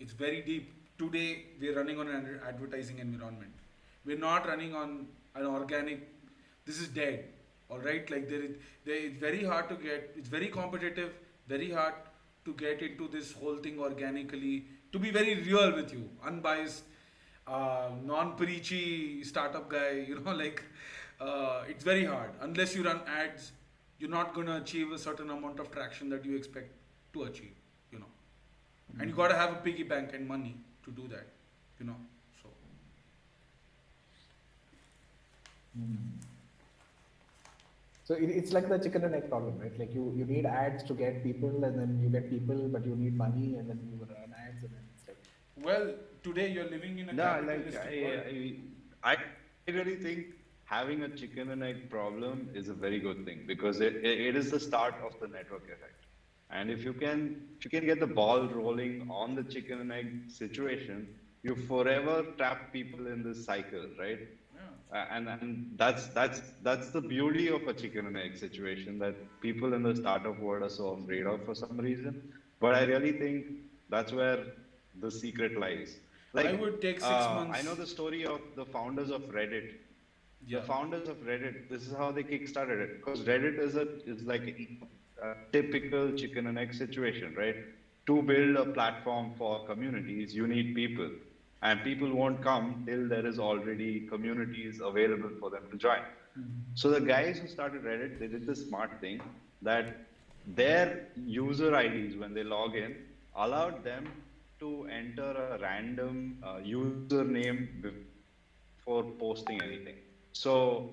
it's very deep. Today we're running on an advertising environment. We're not running on an organic. This is dead. All right, like it's very hard to get. It's very competitive. Very hard to get into this whole thing organically. To be very real with you, unbiased, non-preachy startup guy. Like it's very hard unless you run ads. You're not gonna achieve a certain amount of traction that you expect to achieve. You know, and you gotta have a piggy bank and money to do that. You know, so So it's like the chicken and egg problem, right? Like you need ads to get people, and then you get people, but you need money, and then you run ads, and then it's like, well, today you're living in a No, like capitalistic world. I really think having a chicken and egg problem is a very good thing because it is the start of the network effect. And if you can get the ball rolling on the chicken and egg situation, you forever trap people in this cycle, right? Yeah. And that's the beauty of a chicken and egg situation that people in the startup world are so afraid of for some reason. But I really think that's where the secret lies. I Like, would take 6 months. I know the story of the founders of Reddit. The Yeah. founders of Reddit, this is how they kickstarted it. Because Reddit is like a typical chicken and egg situation, right? To build a platform for communities, you need people. And people won't come till there is already communities available for them to join. So the guys who started Reddit, they did this smart thing that their user IDs when they log in allowed them to enter a random username before posting anything. So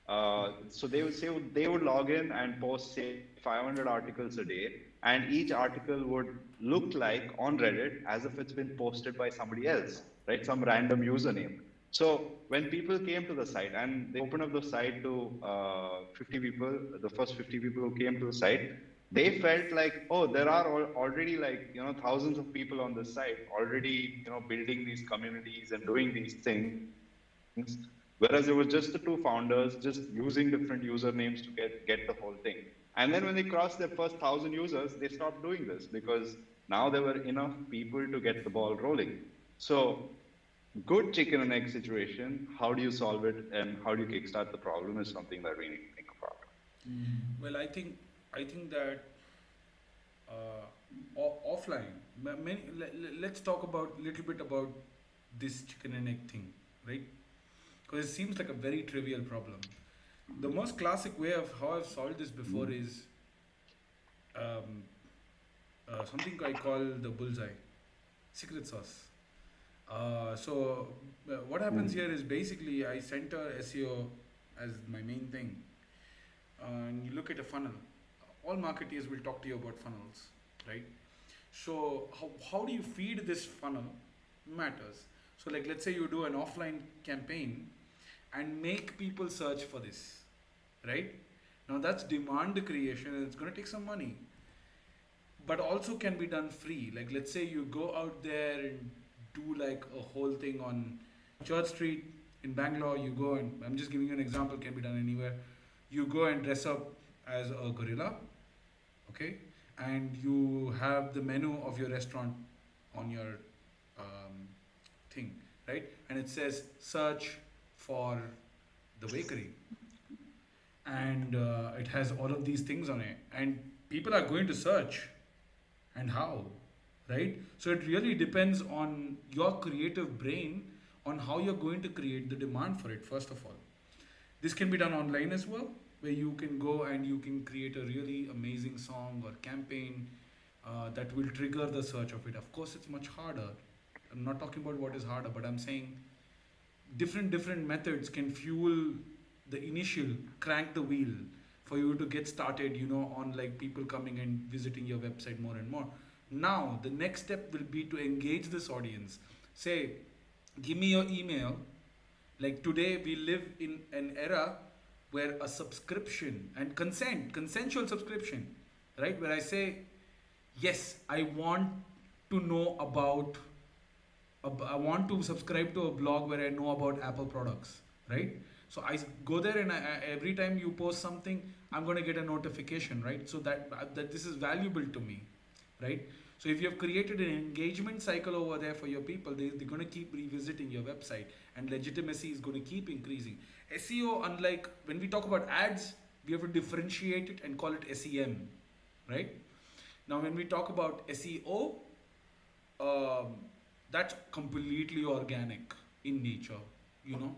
they would say they would log in and post say 500 articles a day, and each article would look like on Reddit as if it's been posted by somebody else, right? Some random username. So when people came to the site and they opened up the site to 50 people, the first 50 people who came to the site, they felt like, oh, there are already like thousands of people on this site already building these communities and doing these things, whereas it was just the two founders just using different usernames to get the whole thing. And then when they crossed their first 1,000 users, they stopped doing this because now there were enough people to get the ball rolling. So good chicken and egg situation, how do you solve it and how do you kickstart the problem is something that we need to think about. Well, I think that offline. Let's talk about little bit about this chicken and egg thing, right? Because it seems like a very trivial problem. The most classic way of how I've solved this before is um, something I call the bullseye, secret sauce. So what happens here is basically I center SEO as my main thing, and you look at a funnel. All marketers will talk to you about funnels, right? So how do you feed this funnel matters. So like let's say you do an offline campaign and make people search for this, right? Now that's demand creation, and it's going to take some money, but also can be done free. Like let's say you go out there and do like a whole thing on Church Street in Bangalore. You go and I'm just giving you an example. Can be done anywhere. You go and dress up as a gorilla, okay, and you have the menu of your restaurant on your thing, right? And it says search for the bakery, and it has all of these things on it, and people are going to search, and how, right? So it really depends on your creative brain on how you're going to create the demand for it. First of all, this can be done online as well, where you can go and you can create a really amazing song or campaign that will trigger the search of it. Of course, it's much harder. I'm not talking about what is harder, but I'm saying different methods can fuel the initial crank the wheel for you to get started, on like people coming and visiting your website more and more. Now the next step will be to engage this audience. Say, give me your email. Like today we live in an era where a subscription and consensual subscription, right, where I say yes, I want to know about I want to subscribe to a blog where I know about Apple products, right? So I go there, and every time you post something, I'm going to get a notification, right? So that this is valuable to me, right? So if you have created an engagement cycle over there for your people, they're going to keep revisiting your website, and legitimacy is going to keep increasing. SEO, unlike when we talk about ads, we have to differentiate it and call it SEM, right? Now when we talk about SEO, um, that's completely organic in nature, you know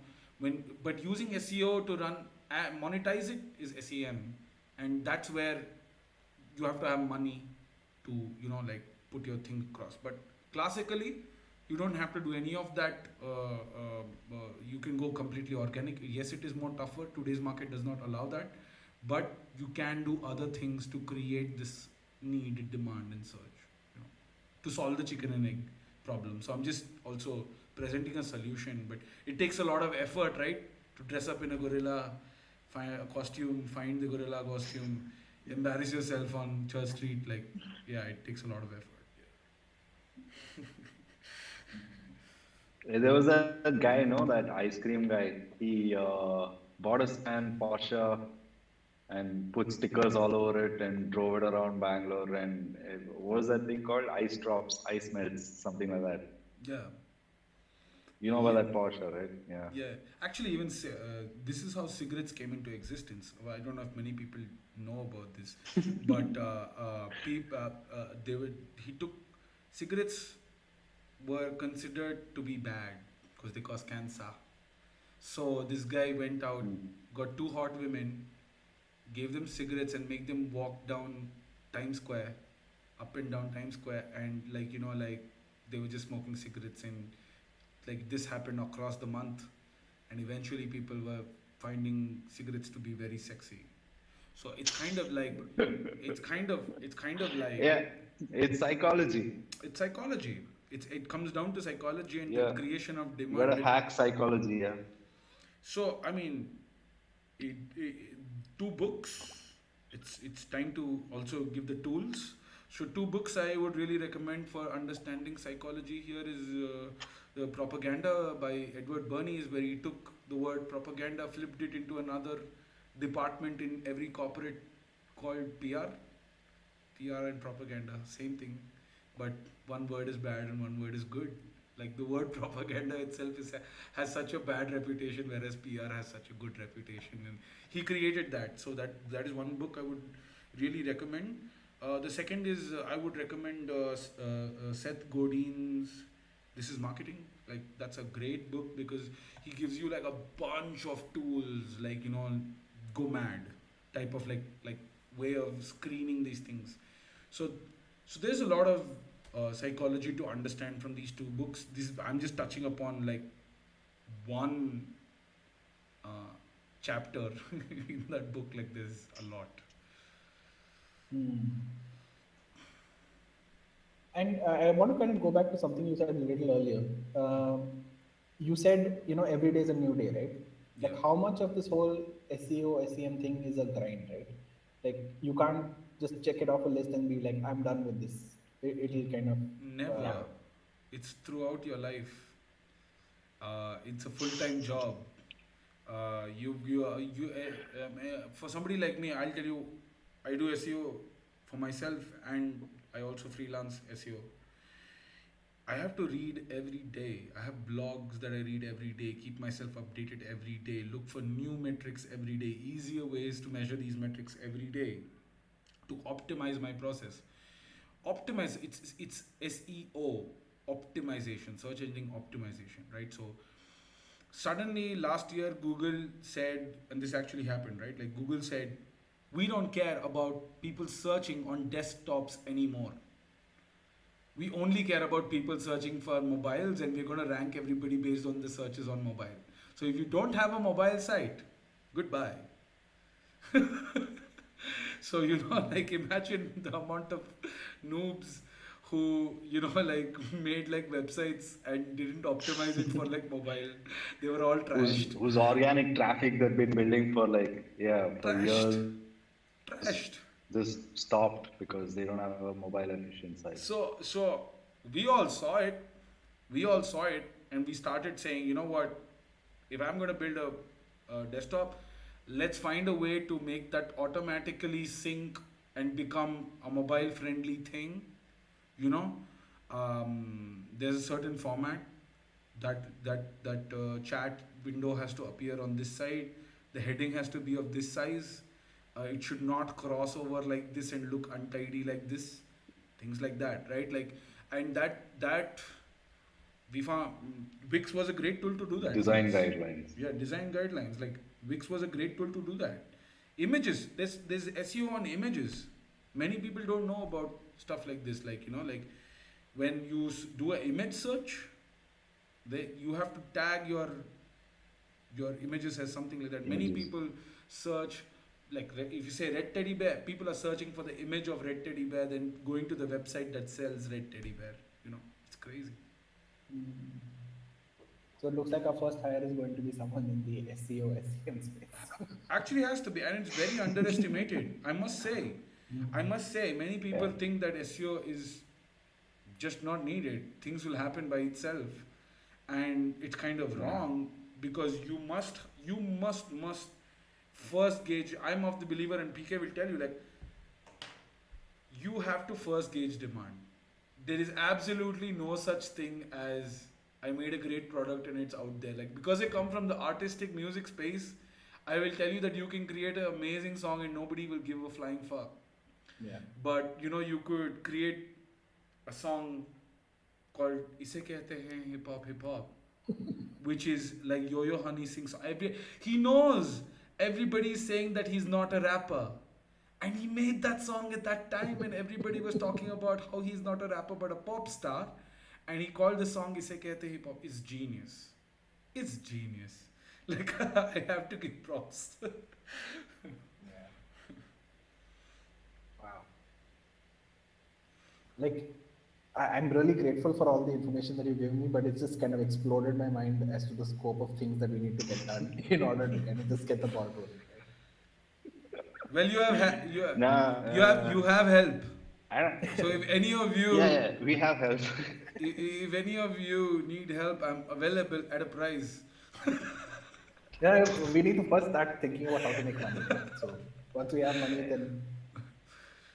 but using SEO to run monetize it is SEM, and that's where you have to have money to like put your thing across. But classically, you don't have to do any of that. You can go completely organic. Yes, it is more tougher. Today's market does not allow that, but you can do other things to create this need, demand, and search, to solve the chicken and egg problem. So I'm just also presenting a solution, but it takes a lot of effort, right? To dress up in a gorilla, find a costume, find the gorilla costume, embarrass yourself on Church Street. Like, yeah, it takes a lot of effort. There was a guy, that ice cream guy. He bought a second Porsche and put stickers all over it and drove it around Bangalore. And what was that thing called? Ice drops, ice melts, something like that. Yeah. You know Yeah. about that Porsche, right? Yeah. Yeah, actually, even this is how cigarettes came into existence. Well, I don't know if many people know about this, but he took cigarettes were considered to be bad because they cause cancer. So this guy went out, Mm. got two hot women, gave them cigarettes and make them walk down Times Square, up and down Times Square, and like they were just smoking cigarettes, and like this happened across the month, and eventually people were finding cigarettes to be very sexy. So it's kind of like Yeah, it's psychology. it's psychology. It comes down to psychology and the Yeah, creation of you gotta demand. hack psychology. Yeah. So I mean, it, two books. It's time to also give the tools. So two books I would really recommend for understanding psychology here is the Propaganda by Edward Bernays, where he took the word propaganda, flipped it into another department in every corporate called PR. PR and propaganda, same thing, but one word is bad and one word is good. Like the word propaganda itself has such a bad reputation, whereas PR has such a good reputation, and he created that. So that is one book I would really recommend. The second is I would recommend Seth Godin's This Is Marketing. Like that's a great book because he gives you like a bunch of tools, like go mad type of like way of screening these things. So so there's a lot of psychology to understand from these two books. This I'm just touching upon like one uh, chapter in that book. Like there's a lot. Hmm. And I want to kind of go back to something you said a little earlier. You said, every day is a new day, right? Yeah. like how much of this whole SEO, SEM thing is a grind, right? Like you can't just check it off a list and be like, I'm done with this. It'll kind of, Never. uh, It's throughout your life. It's a full-time job. For somebody like me, I'll tell you, I do SEO for myself and I also freelance SEO. I have to read every day. I have blogs that I read every day, keep myself updated every day, look for new metrics every day, easier ways to measure these metrics every day to optimize my process. Optimize, it's SEO, optimization, search engine optimization, right? So suddenly last year Google said, and this actually happened, right? Like Google said, we don't care about people searching on desktops anymore. We only care about people searching for mobiles, and we're going to rank everybody based on the searches on mobile. So if you don't have a mobile site, goodbye. So, like imagine the amount of noobs who, like made like websites and didn't optimize it for like mobile. They were all trashed. whose organic traffic they've been building for like for Trashed. years Trashed. just stopped because they don't have a mobile efficient site. So we all saw it. We all saw it, and we started saying, you know what? If I'm going to build a desktop, let's find a way to make that automatically sync and become a mobile friendly thing. You know, there's a certain format that chat window has to appear on this side. The heading has to be of this size. It should not cross over like this and look untidy like this. Things like that, right? Like, and that we found Wix was a great tool to do that for Design us. guidelines. Yeah, design guidelines. Like Wix was a great tool to do that. Images. There's SEO on images. Many people don't know about stuff like this. Like like when you do an image search, you have to tag your images as something like that. Many Images. people search like if you say red teddy bear, people are searching for the image of red teddy bear, then going to the website that sells red teddy bear. It's crazy. so it looks like our first hire is going to be someone in the SEO, SEM space. Actually has to be, and it's very underestimated. I must say many people Yeah. think that SEO is just not needed. Things will happen by itself, and it's kind of Yeah. wrong because you must first gauge. I'm of the believer, and PK will tell you, like, you have to first gauge demand. There is absolutely no such thing as I made a great product and it's out there. Like, because I come from the artistic music space, I will tell you that you can create an amazing song and nobody will give a flying fuck. Yeah. But you could create a song called "Ise Kehte Hain Hip Hop," which is like Yo-Yo Honey sings. He knows everybody is saying that he's not a rapper, and he made that song at that time, and everybody was talking about how he's not a rapper but a pop star, and he called the song "Ise Kehte Hip Hop." It's genius. It's genius. Like I have to give props. Yeah. Wow. Like, I'm really grateful for all the information that you gave me, but it's just kind of exploded my mind as to the scope of things that we need to get done in order to kind of just get the ball rolling, right? Well, Nah, you have help. I don't. So if any of you Yeah, yeah, we have help. if any of you need help, I'm available at a price. Yeah, we need to first start thinking about how to make money. Right? So once we have money, then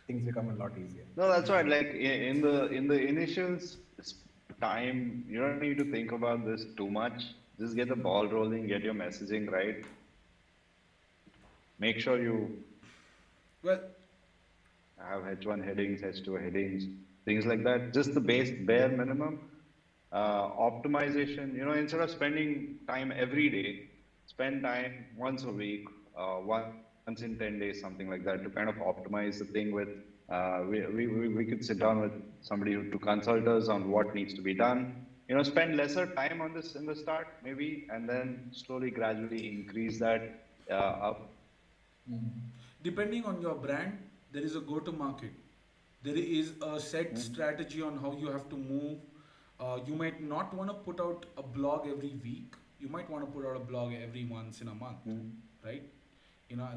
things become a lot easier. No, that's right. Like in the initial time, you don't need to think about this too much. Just get the ball rolling, get your messaging right. Make sure you Well, have H1 headings, H2 headings, things like that. Just the bare minimum. Optimization, instead of spending time every day, spend time once a week, once in 10 days, something like that, to kind of optimize the thing with. We could sit down with somebody to consult us on what needs to be done. Spend lesser time on this in the start, maybe, and then slowly, gradually increase that up. depending on your brand, there is a go to market. There is a set strategy on how you have to move. You might not want to put out a blog every week. You might want to put out a blog every once in a month, Mm. right?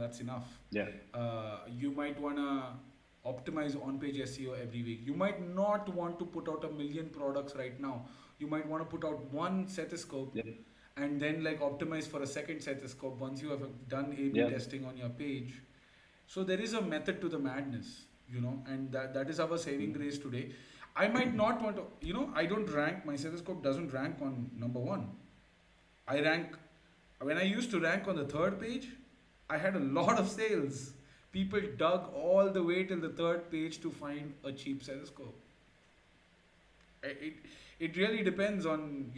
That's enough. Yeah. You might want to optimize on-page SEO every week. You might not want to put out a million products right now. You might want to put out one stethoscope Yeah. and then like optimize for a second stethoscope once you have done A/B Yeah. testing on your page. So there is a method to the madness, and that is our saving Mm. grace today. I might not want to, I don't rank, my stethoscope doesn't rank on number one. I rank, when I used to rank on the third page, I had a lot of sales. People dug all the way till the third page to find a cheap stethoscope. It, it really depends on,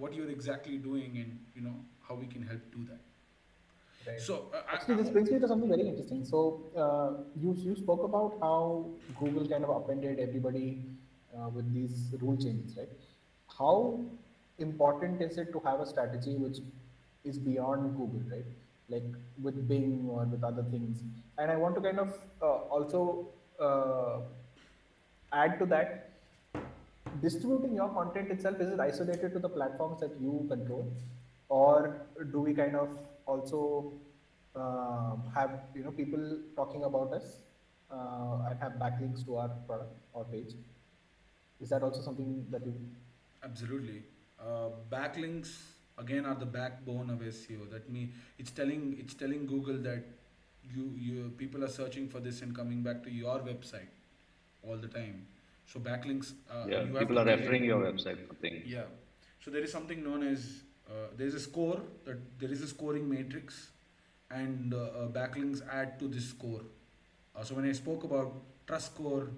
what you're exactly doing and, how we can help do that. Right. So, Actually, this brings me to something very interesting. So, you spoke about how Google kind of upended everybody with these rule changes, right? How important is it to have a strategy which is beyond Google, right? Like with Bing or with other things. And I want to kind of also uh, add to that, distributing your content itself, is it isolated to the platforms that you control, or do we kind of also have people talking about us and have backlinks to our product or page? Is that also something that you? absolutely. Backlinks again are the backbone of SEO. That means it's telling Google that you people are searching for this and coming back to your website all the time. So backlinks, Yeah. you have to People are create. referring your website for things. Yeah. So there is something known as there is a score, that there is a scoring matrix, and backlinks add to this score. So when I spoke about trust score,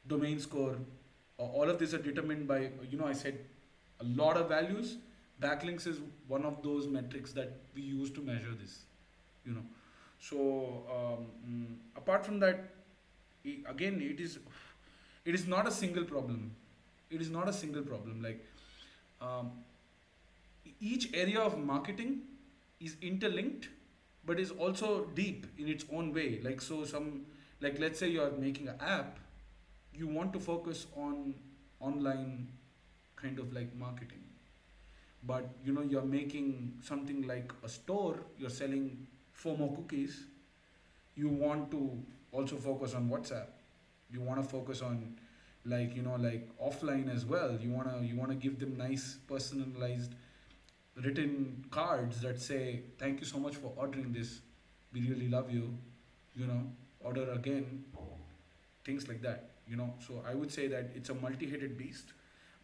domain score, all of these are determined by, I said a lot of values. Backlinks is one of those metrics that we use to measure this. You know. So apart from that, again, it is not a single problem. It is not a single problem. Like um, each area of marketing is interlinked, but is also deep in its own way. Like like let's say you're making an app, you want to focus on online kind of like marketing, but you're making something like a store, you're selling FOMO cookies, you want to also focus on WhatsApp, you want to focus on like offline as well. You want to give them nice personalized written cards that say thank you so much for ordering this, we really love you, you know order again, things like that. So I would say that it's a multi-headed beast.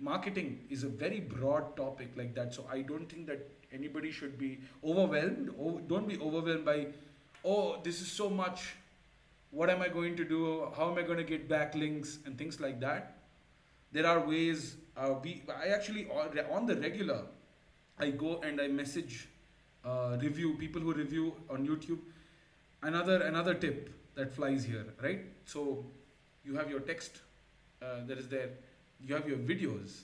Marketing is a very broad topic like that, so I don't think that anybody should be overwhelmed. Don't be overwhelmed by, oh, this is so much, what am I going to do, how am I going to get backlinks and things like that. There are ways. I actually, on the regular, I go and I message review people who review on YouTube. Another tip that flies here, right? So you have your text that is there. You have your videos.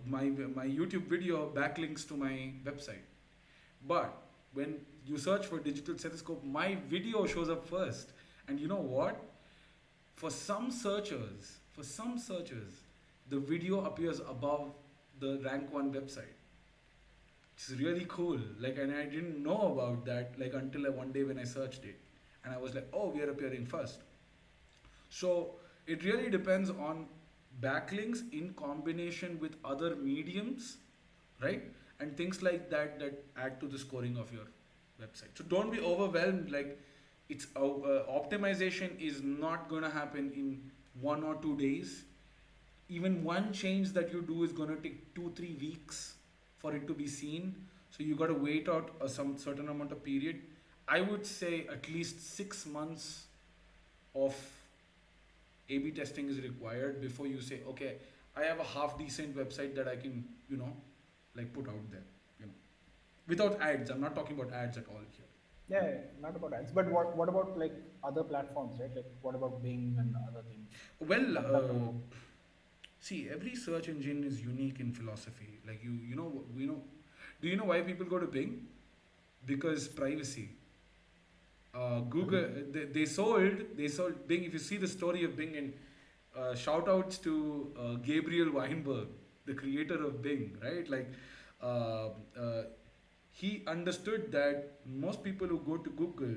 My YouTube video backlinks to my website. But when you search for digital stethoscope, my video shows up first. And you know what? For some searchers, the video appears above the rank one website. It's really cool. Like, and I didn't know about that like until one day when I searched it, and I was like, oh, we are appearing first. So it really depends on backlinks in combination with other mediums, right? And things like that add to the scoring of your website. So don't be overwhelmed. Like it's optimization is not gonna happen in 1 or 2 days. Even one change that you do is gonna take 2-3 weeks for it to be seen. So you gotta wait out some certain amount of period. I would say at least 6 months of A/B testing is required before you say, okay, I have a half decent website that I can, like put out there, without ads. I'm not talking about ads at all here. Yeah, not about ads, but what about like other platforms, right? Like what about Bing and other things? Well, DuckDuckGo. see, every search engine is unique in philosophy. Like do you know why people go to Bing? Because privacy. Google, they sold Bing. If you see the story of Bing, and shout outs to Gabriel Weinberg, the creator of Bing, right? Like uh, uh, he understood that most people who go to Google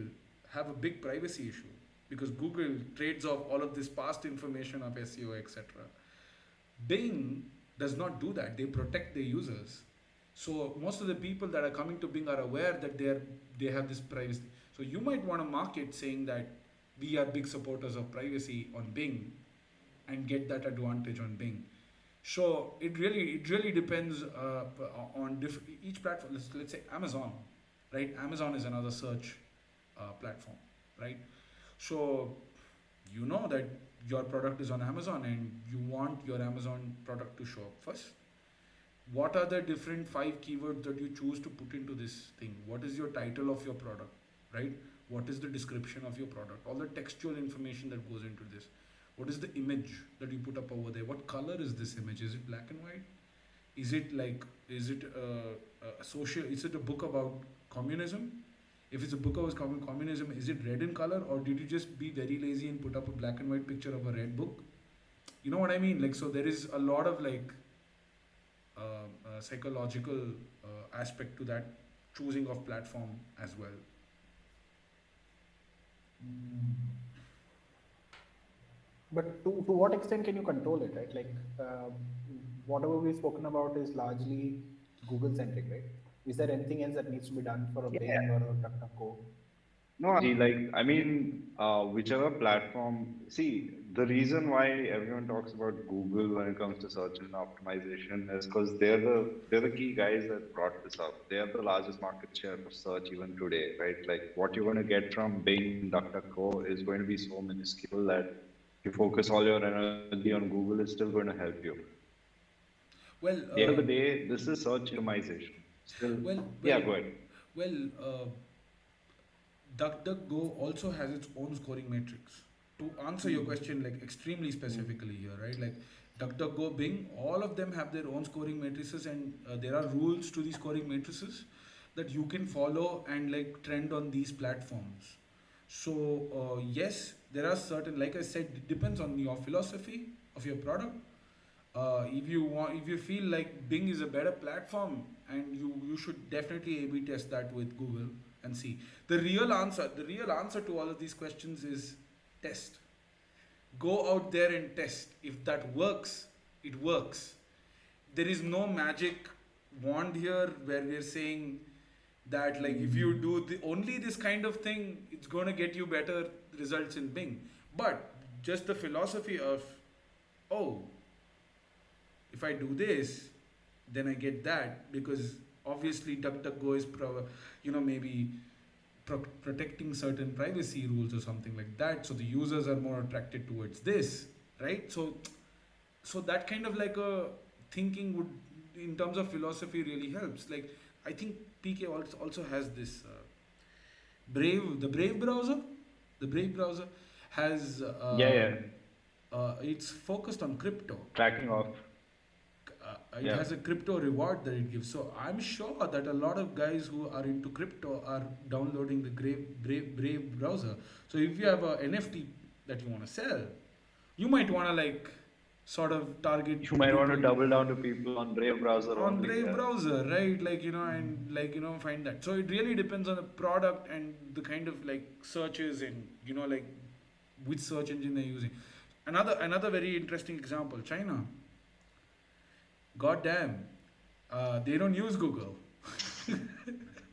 have a big privacy issue because Google trades off all of this past information of SEO, etc. Bing does not do that. They protect their users. So most of the people that are coming to Bing are aware that they have this privacy. So you might want to market saying that we are big supporters of privacy on Bing and get that advantage on Bing. So it really depends on each platform. Let's say Amazon, right? Amazon is another search platform, right? So you know that your product is on Amazon and you want your Amazon product to show up first. What are the different five keywords that you choose to put into this thing? What is your title of your product, right? What is the description of your product? All the textual information that goes into this. What is the image that you put up over there? What color is this image? Is it black and white? Is it like, is it a social, is it a book about communism? If it's a book about communism, is it red in color, or did you just be very lazy and put up a black and white picture of a red book? You know what I mean? Like, so there is a lot of like psychological aspect to that choosing of platform as well. But to what extent can you control it, right? Like, whatever we've spoken about is largely Google centric, right? Is there anything else that needs to be done for a Yeah. Bing or a DuckDuckGo? No, like, I mean, whichever platform. See, the reason why everyone talks about Google when it comes to search and optimization is because they're the key guys that brought this up. They have the largest market share of search even today, right? Like, what you're going to get from Bing, DuckDuckGo is going to be so minuscule that if you focus all your energy on Google, it's still going to help you. Well, At the end of the day, this is search optimization. Still, well, yeah, well, go ahead. well. DuckDuckGo also has its own scoring matrix. To answer your question, like extremely specifically here, right? Like DuckDuckGo, Bing, all of them have their own scoring matrices, and there are rules to these scoring matrices that you can follow and like trend on these platforms. So yes, there are certain, like I said, it depends on your philosophy of your product. If you feel like Bing is a better platform, and you should definitely A/B test that with Google and see. The real answer to all of these questions is test. Go out there and test. If that works, it works. There is no magic wand here where we're saying that like if you do only this kind of thing, it's going to get you better results in Bing. But just the philosophy of, oh, if I do this, then I get that, because obviously DuckDuckGo is maybe protecting certain privacy rules or something like that, so the users are more attracted towards this, right? So that kind of like a thinking would, in terms of philosophy, really helps. Like I think PK also has this Brave browser. The Brave browser has Yeah, yeah. it's focused on crypto. Tracking off. It Yeah. has a crypto reward that it gives. So I'm sure that a lot of guys who are into crypto are downloading the Brave browser. So if you have a NFT that you want to sell, you might want to like sort of target You might want to people double down to people on Brave browser on only. Brave Yeah. browser, right? Like and like find that. So it really depends on the product and the kind of like searches and like which search engine they're using. Another very interesting example, China. God damn, they don't use Google.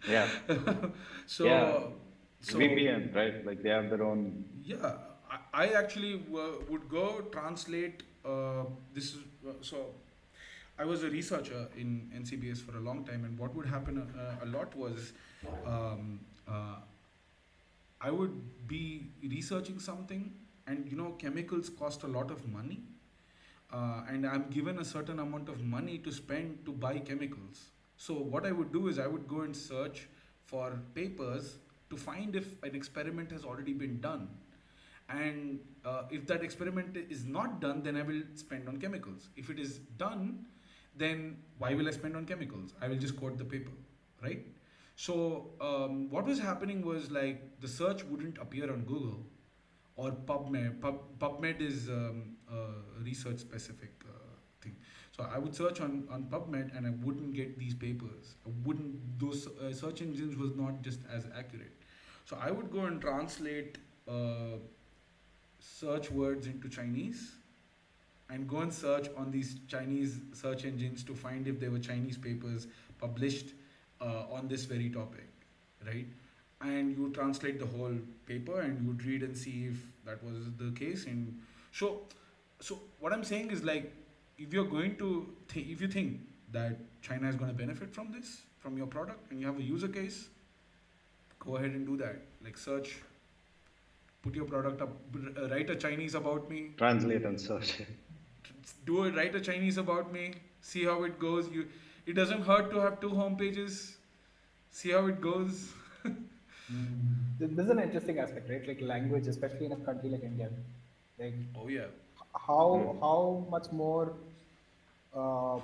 Yeah. so Yeah. so VPN, right? Like they have their own. yeah, I actually would go translate. This is so. I was a researcher in NCBS for a long time, and what would happen a lot was, um, I would be researching something, and chemicals cost a lot of money, and I'm given a certain amount of money to spend to buy chemicals. So what I would do is I would go and search for papers to find if an experiment has already been done, and if that experiment is not done, then I will spend on chemicals. If it is done, then why will I spend on chemicals? I will just quote the paper, right? So what was happening was like the search wouldn't appear on Google or PubMed. PubMed is a research specific thing. So I would search on PubMed and I wouldn't get these papers. I wouldn't, those search engines was not just as accurate. So I would go and translate search words into Chinese and go and search on these Chinese search engines to find if there were Chinese papers published on this very topic, right? And you translate the whole paper and you'd read and see if that was the case. And so, so what I'm saying is like, if you're going to, if you think that China is going to benefit from this, from your product, and you have a user case, go ahead and do that. Like search, put your product up, write a Chinese about me, Translate and search. do it, write a Chinese about me, see how it goes. You, it doesn't hurt to have two home pages. See how it goes. This is an interesting aspect, right? Like language, especially in a country like India. Like Oh yeah, how much more uh,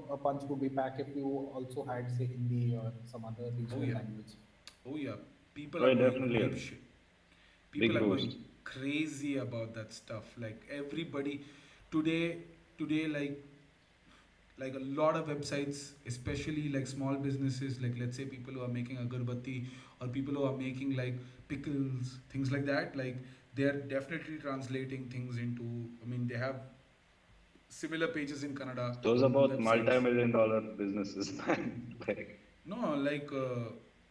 a punch would be packed if you also had say Hindi or some other oh regional yeah, language. oh yeah. People Oh, are going definitely a ape shit. People big are going boost. crazy about that stuff. Like everybody today, like a lot of websites, especially like small businesses, like let's say people who are making agarbatti or people who are making like pickles, things like that. Like they are definitely translating things into. I mean, they have similar pages in Kannada Those are both websites. multi-million dollar businesses, man. Like, No, like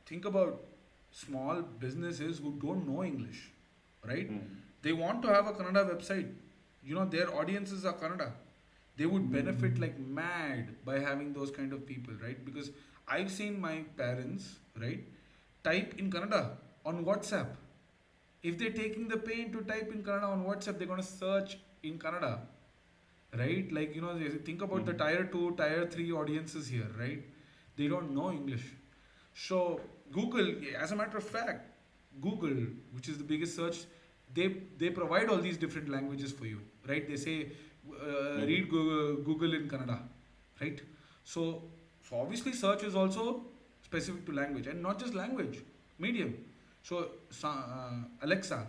think about small businesses who don't know English, right? mm, They want to have a Kannada website. You know, their audiences are Kannada. They would benefit like mad by having those kind of people, right? Because I've seen my parents, right, type in Kannada on WhatsApp. If they're taking the pain to type in Kannada on WhatsApp, they're gonna search in Kannada, right? Like, you know, think about the mm. tier 2, tier 3 audiences here, right? They don't know English. So Google, as a matter of fact, Google, which is the biggest search, they provide all these different languages for you, right? They say read Mm. Google in Kannada, right? So so obviously search is also specific to language, and not just language, medium. So Alexa,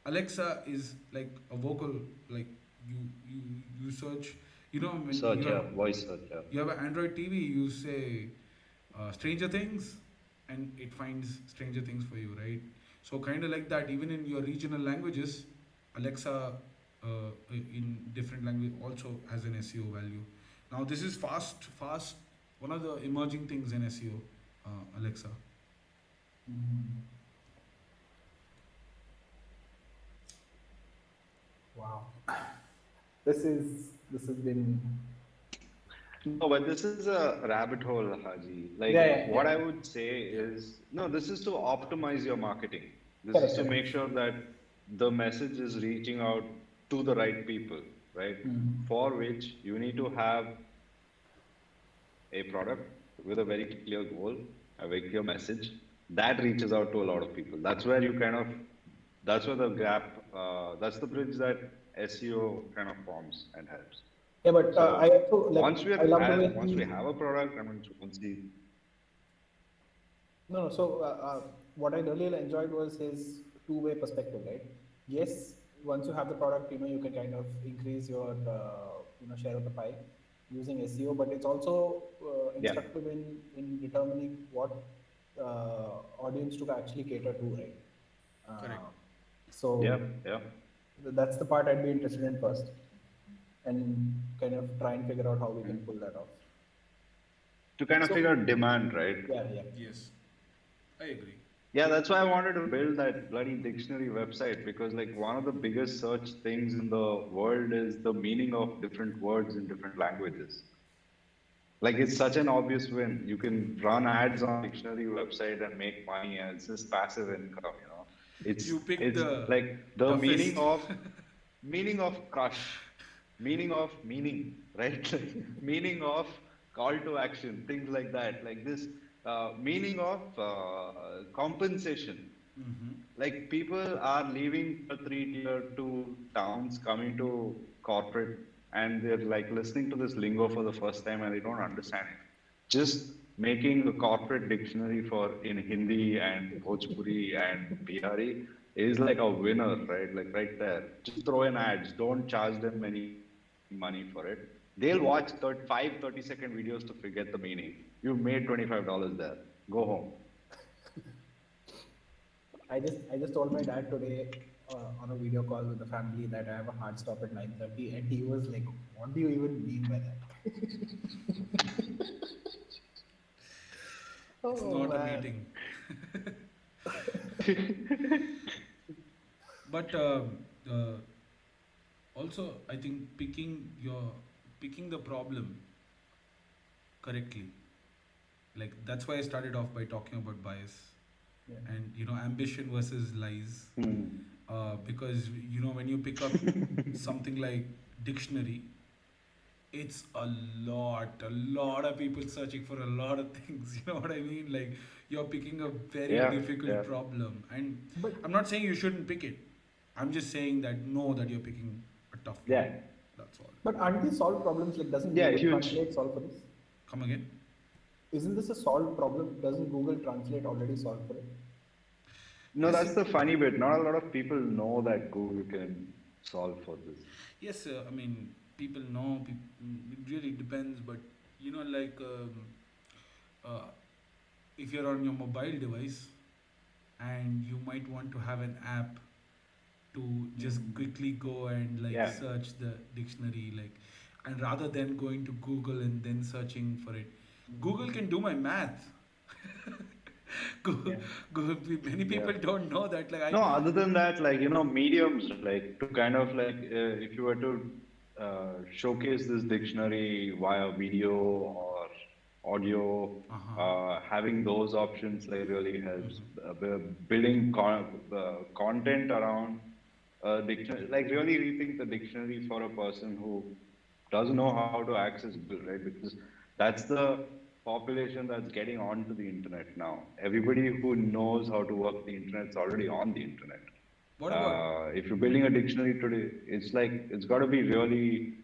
Alexa is like a vocal, like you you you search, you know, when Search, yeah, voice search, yeah. you have an Android TV, you say Stranger Things, and it finds Stranger Things for you, right? So kind of like that, even in your regional languages, Alexa in different language also has an SEO value. Now this is fast, one of the emerging things in SEO, Alexa. Mm. Wow. This has been No, but this is a rabbit hole, Haji. yeah, Like, yeah, what yeah. I would say is, no, this is to optimize your marketing. This is Correct, to correct. make sure that the message is reaching out to the right people, right? Mm. For which you need to have a product with a very clear goal, a very clear message that reaches out to a lot of people. That's where you kind of, that's where the gap, that's the bridge that SEO kind of forms and helps. Yeah, but I So also like I love the way once we have a product, I mean, once the no, no. So what I really enjoyed was his two-way perspective, right? Yes, once you have the product, you can kind of increase your share of the pie using SEO, but it's also yeah, instructive in determining what audience to actually cater to, right? Correct. Uh, yeah, so yeah. that's the part I'd be interested in first, and kind of try and figure out how we can pull that off. To kind of So figure out demand, right? yeah, yeah. Yes, I agree. Yeah, that's why I wanted to build that bloody dictionary website because like one of the biggest search things in the world is the meaning of different words in different languages. Like it's such an obvious win. You can run ads on dictionary website and make money, and it's just passive income. You know, You picked it's the like the toughest. meaning of crush, meaning of meaning, right? Like, meaning of call to action, things like that. Like this meaning of compensation. Like people are leaving tier three, tier two towns, coming to corporate, and they're like listening to this lingo for the first time, and they don't understand it. Just making a corporate dictionary for in Hindi and Bhojpuri and Bihari is like a winner, right? Like right there. Just throw in ads. Don't charge them any money for it. They'll watch 30 second videos to forget the meaning. You've made $25 there. Go home. I just told my dad today on a video call with the family that I have a hard stop at 9:30, and he was like, "What do you even mean by that?" It's Oh not a man. meeting. But also, I think picking the problem correctly. Like that's why I started off by talking about bias Yeah. and ambition versus lies. Hmm. Because when you pick up something like dictionary, it's a lot of people searching for a lot of things. You know what I mean? Like you're picking a very Yeah, difficult yeah, problem, and But I'm not saying you shouldn't pick it. I'm just saying that know that you're picking a tough yeah, problem. That's all. but aren't these solved problems? Like, doesn't yeah. Google Huge. Translate solve for this? Come again? Isn't this a solved problem? Doesn't Google Translate already solve for it? No, Yes, that's the funny bit. Not a lot of people know that Google can solve for this. yes. I mean, people know. It really depends, but like uh, if you're on your mobile device and you might want to have an app to just quickly go and like Yeah, search the dictionary, like, and rather than going to Google and then searching for it, Google can do my math. Google, Yeah. Google, many yeah. people don't know that. Like No, other than that, like, mediums, like, to kind of like, if you were to showcase this dictionary via video or audio, uh huh. having those options like really helps. Building content around dictionary, like really rethink the dictionary for a person who doesn't know how to access Google, right? Because that's the population that's getting onto the internet now. Everybody who knows how to work the internet is already on the internet. What about? If you're building a dictionary today, it's like it's got to be really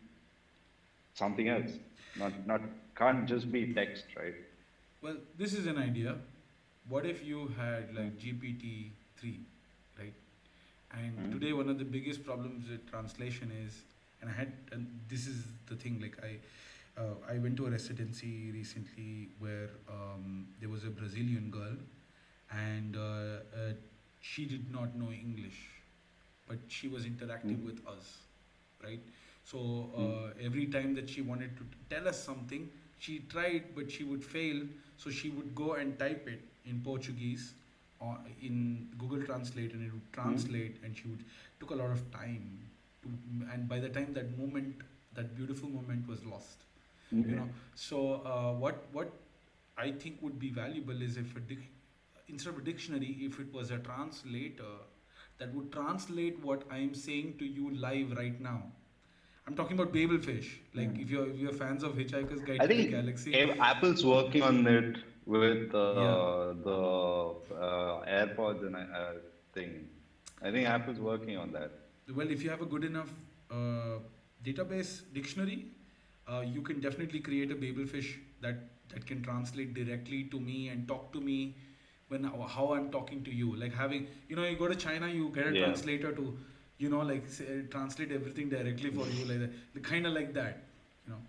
something else. Not can't just be text, right? Well, this is an idea. What if you had like GPT 3, right? And Mm-hmm. today, one of the biggest problems with translation is, and this is the thing, like I went to a residency recently where there was a Brazilian girl, and she did not know English, but she was interacting with us, right? So every time that she wanted to tell us something, she tried, but she would fail. So she would go and type it in Portuguese or in Google Translate, and it would Mm-hmm. translate, and she would took a lot of time to, and by the time that beautiful moment was lost, you Yeah. know. So what I think would be valuable is if instead of a dictionary, if it was a translator that would translate what I am saying to you live right now. I'm talking about Babelfish. Like if you're fans of Hitchhiker's Guide I to the think Galaxy, Apple's working on it with yeah. the AirPods and thing. I think Apple's working on that. Well, if you have a good enough database dictionary, you can definitely create a Babelfish that can translate directly to me and talk to me when how I'm talking to you. Like having you go to China, you get a Yeah. translator to like translate everything directly for you, like that, kind of like that, you know,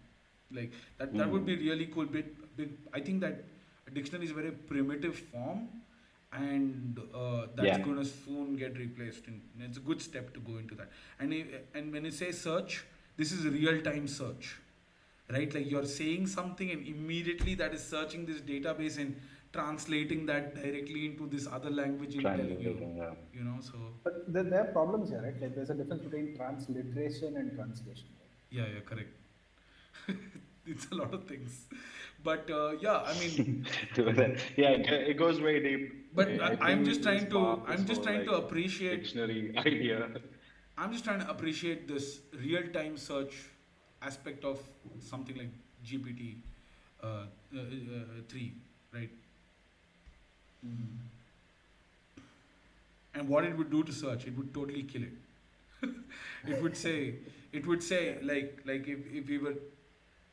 like that would be Mm. really cool. Bit I think that a dictionary is a very primitive form, and that's Yeah. gonna soon get replaced. And it's a good step to go into that. And when you say search, this is real time search, right? Like you're saying something, and immediately that is searching this database and translating that directly into this other language and telling you, Translating, yeah. so But there are problems here, right? Like, there's a difference between transliteration and translation, right? yeah, yeah, correct. It's a lot of things, but yeah, I mean, Yeah, it goes way deep. but I I'm think we just should trying just to park this I'm just whole trying to like appreciate dictionary idea. I'm just trying to appreciate this real time search aspect of something like GPT 3, right? And what it would do to search, it would totally kill it. it would say, like if we were,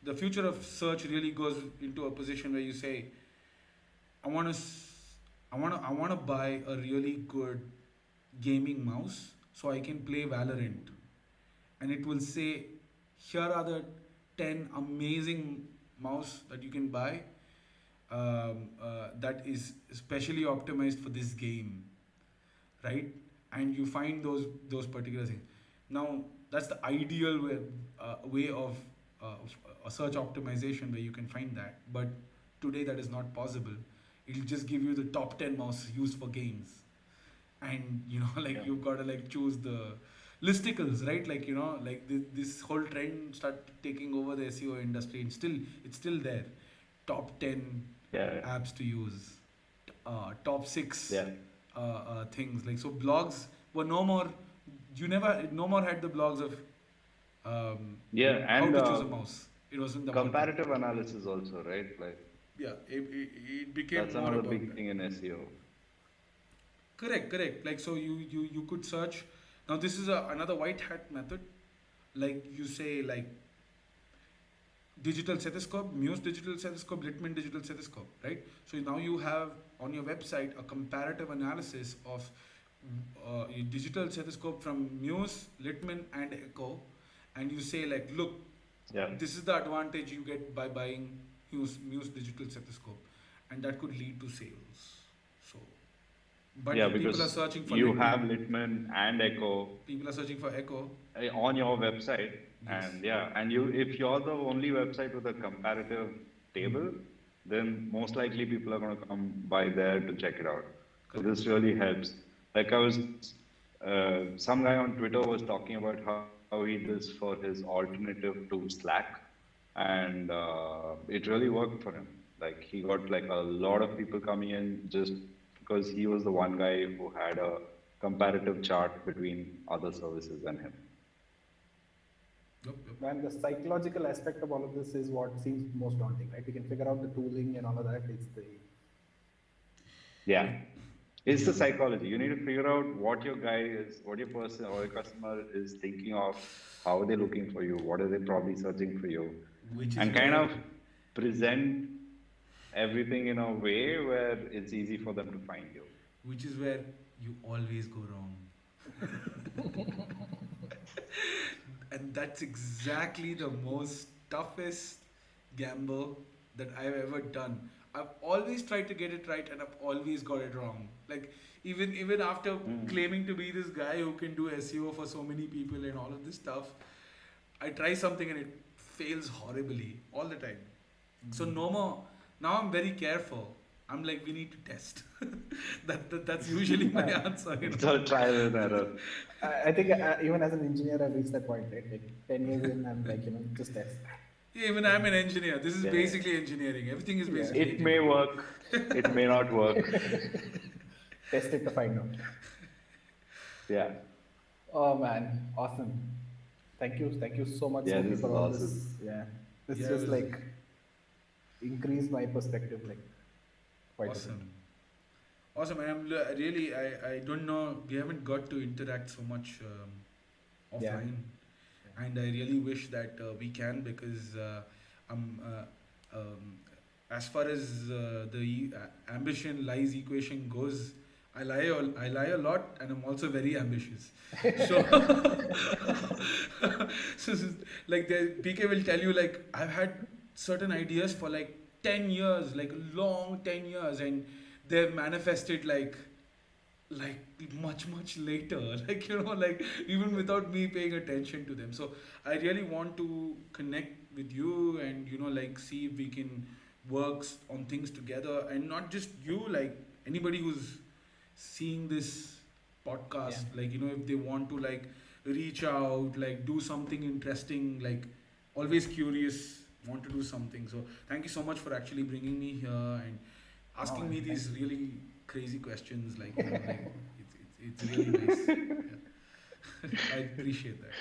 the future of search really goes into a position where you say, I want to, I want to buy a really good gaming mouse so I can play Valorant, and it will say, here are the 10 amazing mouse that you can buy that is specially optimized for this game, right? And you find those particular things. Now that's the ideal way of a search optimization where you can find that. But today that is not possible. It'll just give you the top 10 mouse used for games, and like Yeah. you've got to like choose the listicles, right? Like like this whole trend start taking over the SEO industry, and it's still there. Top 10 Yeah. apps to use, top 6 Yeah. things, like, so blogs were no more. You never no more had the blogs of Yeah. how And to choose a mouse. It wasn't about that. comparative analysis also, right? Like Yeah, it became that's more another about big that. thing in SEO. Correct. Like, so you could search. Now this is another white hat method. Like you say, like digital stethoscope, Muse digital stethoscope, Litman digital stethoscope, right? So now you have on your website a comparative analysis of your digital stethoscope from Muse, Litman, and Echo, and you say like, look, Yeah. this is the advantage you get by buying Muse digital stethoscope, and that could lead to sales. So, but Yeah, people are because searching for you have Litman, Litman and Echo people are searching for Echo. on your website, Yes. and yeah, and if you're the only website with a comparative table, then most likely people are going to come by there to check it out. So Correct. this really helps. Like some guy on Twitter was talking about how he did this for his alternative to Slack, and it really worked for him. Like he got like a lot of people coming in just because he was the one guy who had a comparative chart between other services and him. Yep. And the psychological aspect of all of this is what seems most daunting, right? We can figure out the tooling and all of that. It's the Yeah. It's the Yeah. psychology. You need to figure out what your guy is, what your person or your customer is thinking of, how are they looking for you, what are they probably searching for you, Which is and kind where of present everything in a way where it's easy for them to find you. which is where you always go wrong. And that's exactly the most toughest gamble that I've ever done. I've always tried to get it right, and I've always got it wrong. Like even after Mm. claiming to be this guy who can do SEO for so many people and all of this stuff, I try something and it fails horribly all the time. So no more. Now I'm very careful. I'm like, we need to test. That's usually my answer. It's all trial and error. I think even as an engineer, I've reached that point, right? Like 10 years in, I'm like, just test. Yeah, even I'm an engineer. This is Yeah. basically engineering. Everything is Yeah. basically It may engineering. work, it may not work. Test it to find out. Yeah. Oh man, awesome. Thank you so much, Yeah, Sophie, this for is all awesome. this. Yeah, this Yeah, it just was like increased my perspective like quite a bit. awesome. Awesome. And really, I don't know, we haven't got to interact so much Yeah. offline. And I really wish that we can, because I'm, as far as the ambition lies equation goes, I lie a lot, and I'm also very ambitious. So, so like PK will tell you, like, I've had certain ideas for like 10 years, like a long 10 years, and they've manifested like much later, like like even without me paying attention to them. So I really want to connect with you, and like see if we can work on things together, and not just you, like anybody who's seeing this podcast, Yeah. like if they want to like reach out, like do something interesting, like always curious, want to do something. So thank you so much for actually bringing me here and asking Oh, me thank these really crazy questions, like like it's really nice. Yeah. I appreciate that.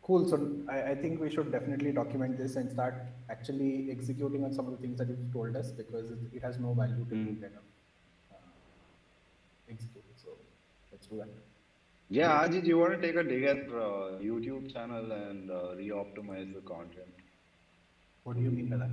Cool. So I think we should definitely document this and start actually executing on some of the things that you've told us, because it has no value to be Mm. kind of executed. So let's do that. Yeah, Ajit, you want to take a dig at YouTube channel and re-optimize the content? What do you mean by that?